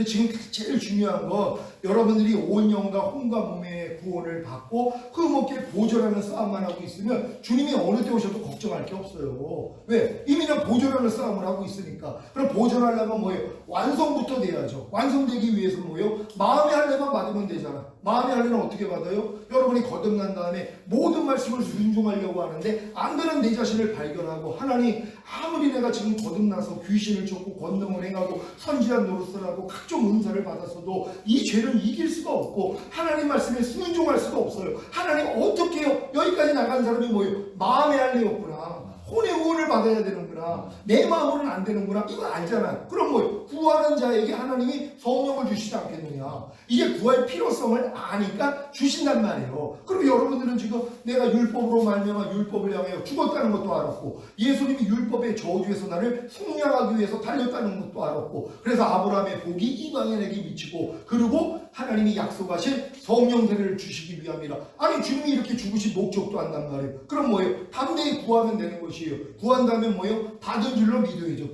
지금 제일 중요한 건 여러분들이 온 영과 혼과 몸의 구원을 받고 흠없게 보존하는 싸움만 하고 있으면 주님이 어느 때 오셔도 걱정할 게 없어요. 왜? 이미 난 보존하는 싸움을 하고 있으니까. 그럼 보존하려면 뭐예요? 완성부터 돼야죠. 완성되기 위해서 뭐예요? 마음의 할례만 받으면 되잖아. 마음의 할례는 어떻게 받아요? 여러분이 거듭난 다음에 모든 말씀을 순종하려고 하는데 안 되는 내 자신을 발견하고, 하나님, 아무리 내가 지금 거듭나서 귀신을 쫓고 권능을 행하고 선지한 노릇을 하고 각종 은사를 받았어도 이 죄를 이길 수가 없고 하나님 말씀에 순종할 수가 없어요. 하나님 어떻게 해요? 여기까지 나간 사람이 뭐예요? 마음의 할례였구나. 혼의 구원을 받아야 되는구나. 내 마음으로는 안 되는구나. 이거 알잖아요. 그럼 뭐예요? 구하는 자에게 하나님이 성령을 주시지 않겠느냐. 이게 구할 필요성을 아니까 주신단 말이에요. 그리고 여러분들은 지금 내가 율법으로 말미암아 율법을 향하여 죽었다는 것도 알았고, 예수님이 율법의 저주에서 나를 속량하기 위해서 달렸다는 것도 알았고, 그래서 아브라함의 복이 이방인에게 미치고, 그리고 하나님이 약속하신 성령 세례를 주시기 위함이라. 아니, 주님이 이렇게 죽으신 목적도 안단 말이에요. 그럼 뭐예요? 담대히 구하면 되는 것이에요. 구한 다음에 뭐예요? 받은 줄로 믿어야죠.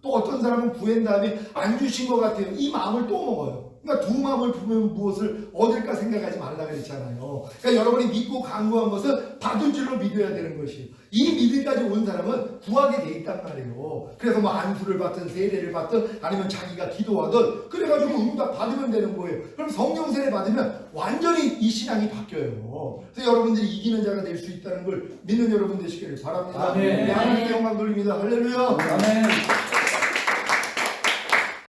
또 어떤 사람은 구한 다음에 안 주신 것 같아요. 이 마음을 또 먹어요. 그러니까 두 마음을 품으면 무엇을 얻을까 생각하지 말라 그랬잖아요. 그러니까 여러분이 믿고 간구한 것은 받은 줄로 믿어야 되는 것이에요. 이 믿음까지 온 사람은 구하게 돼 있단 말이에요. 그래서 뭐 안수를 받든 세례를 받든 아니면 자기가 기도하든 그래가지고 응답 받으면 되는 거예요. 그럼 성령 세례 받으면 완전히 이 신앙이 바뀌어요. 그래서 여러분들이 이기는 자가 될 수 있다는 걸 믿는 여러분 되시기를 바랍니다. 아멘. 하나님께 영광 돌립니다. 할렐루야. 아멘.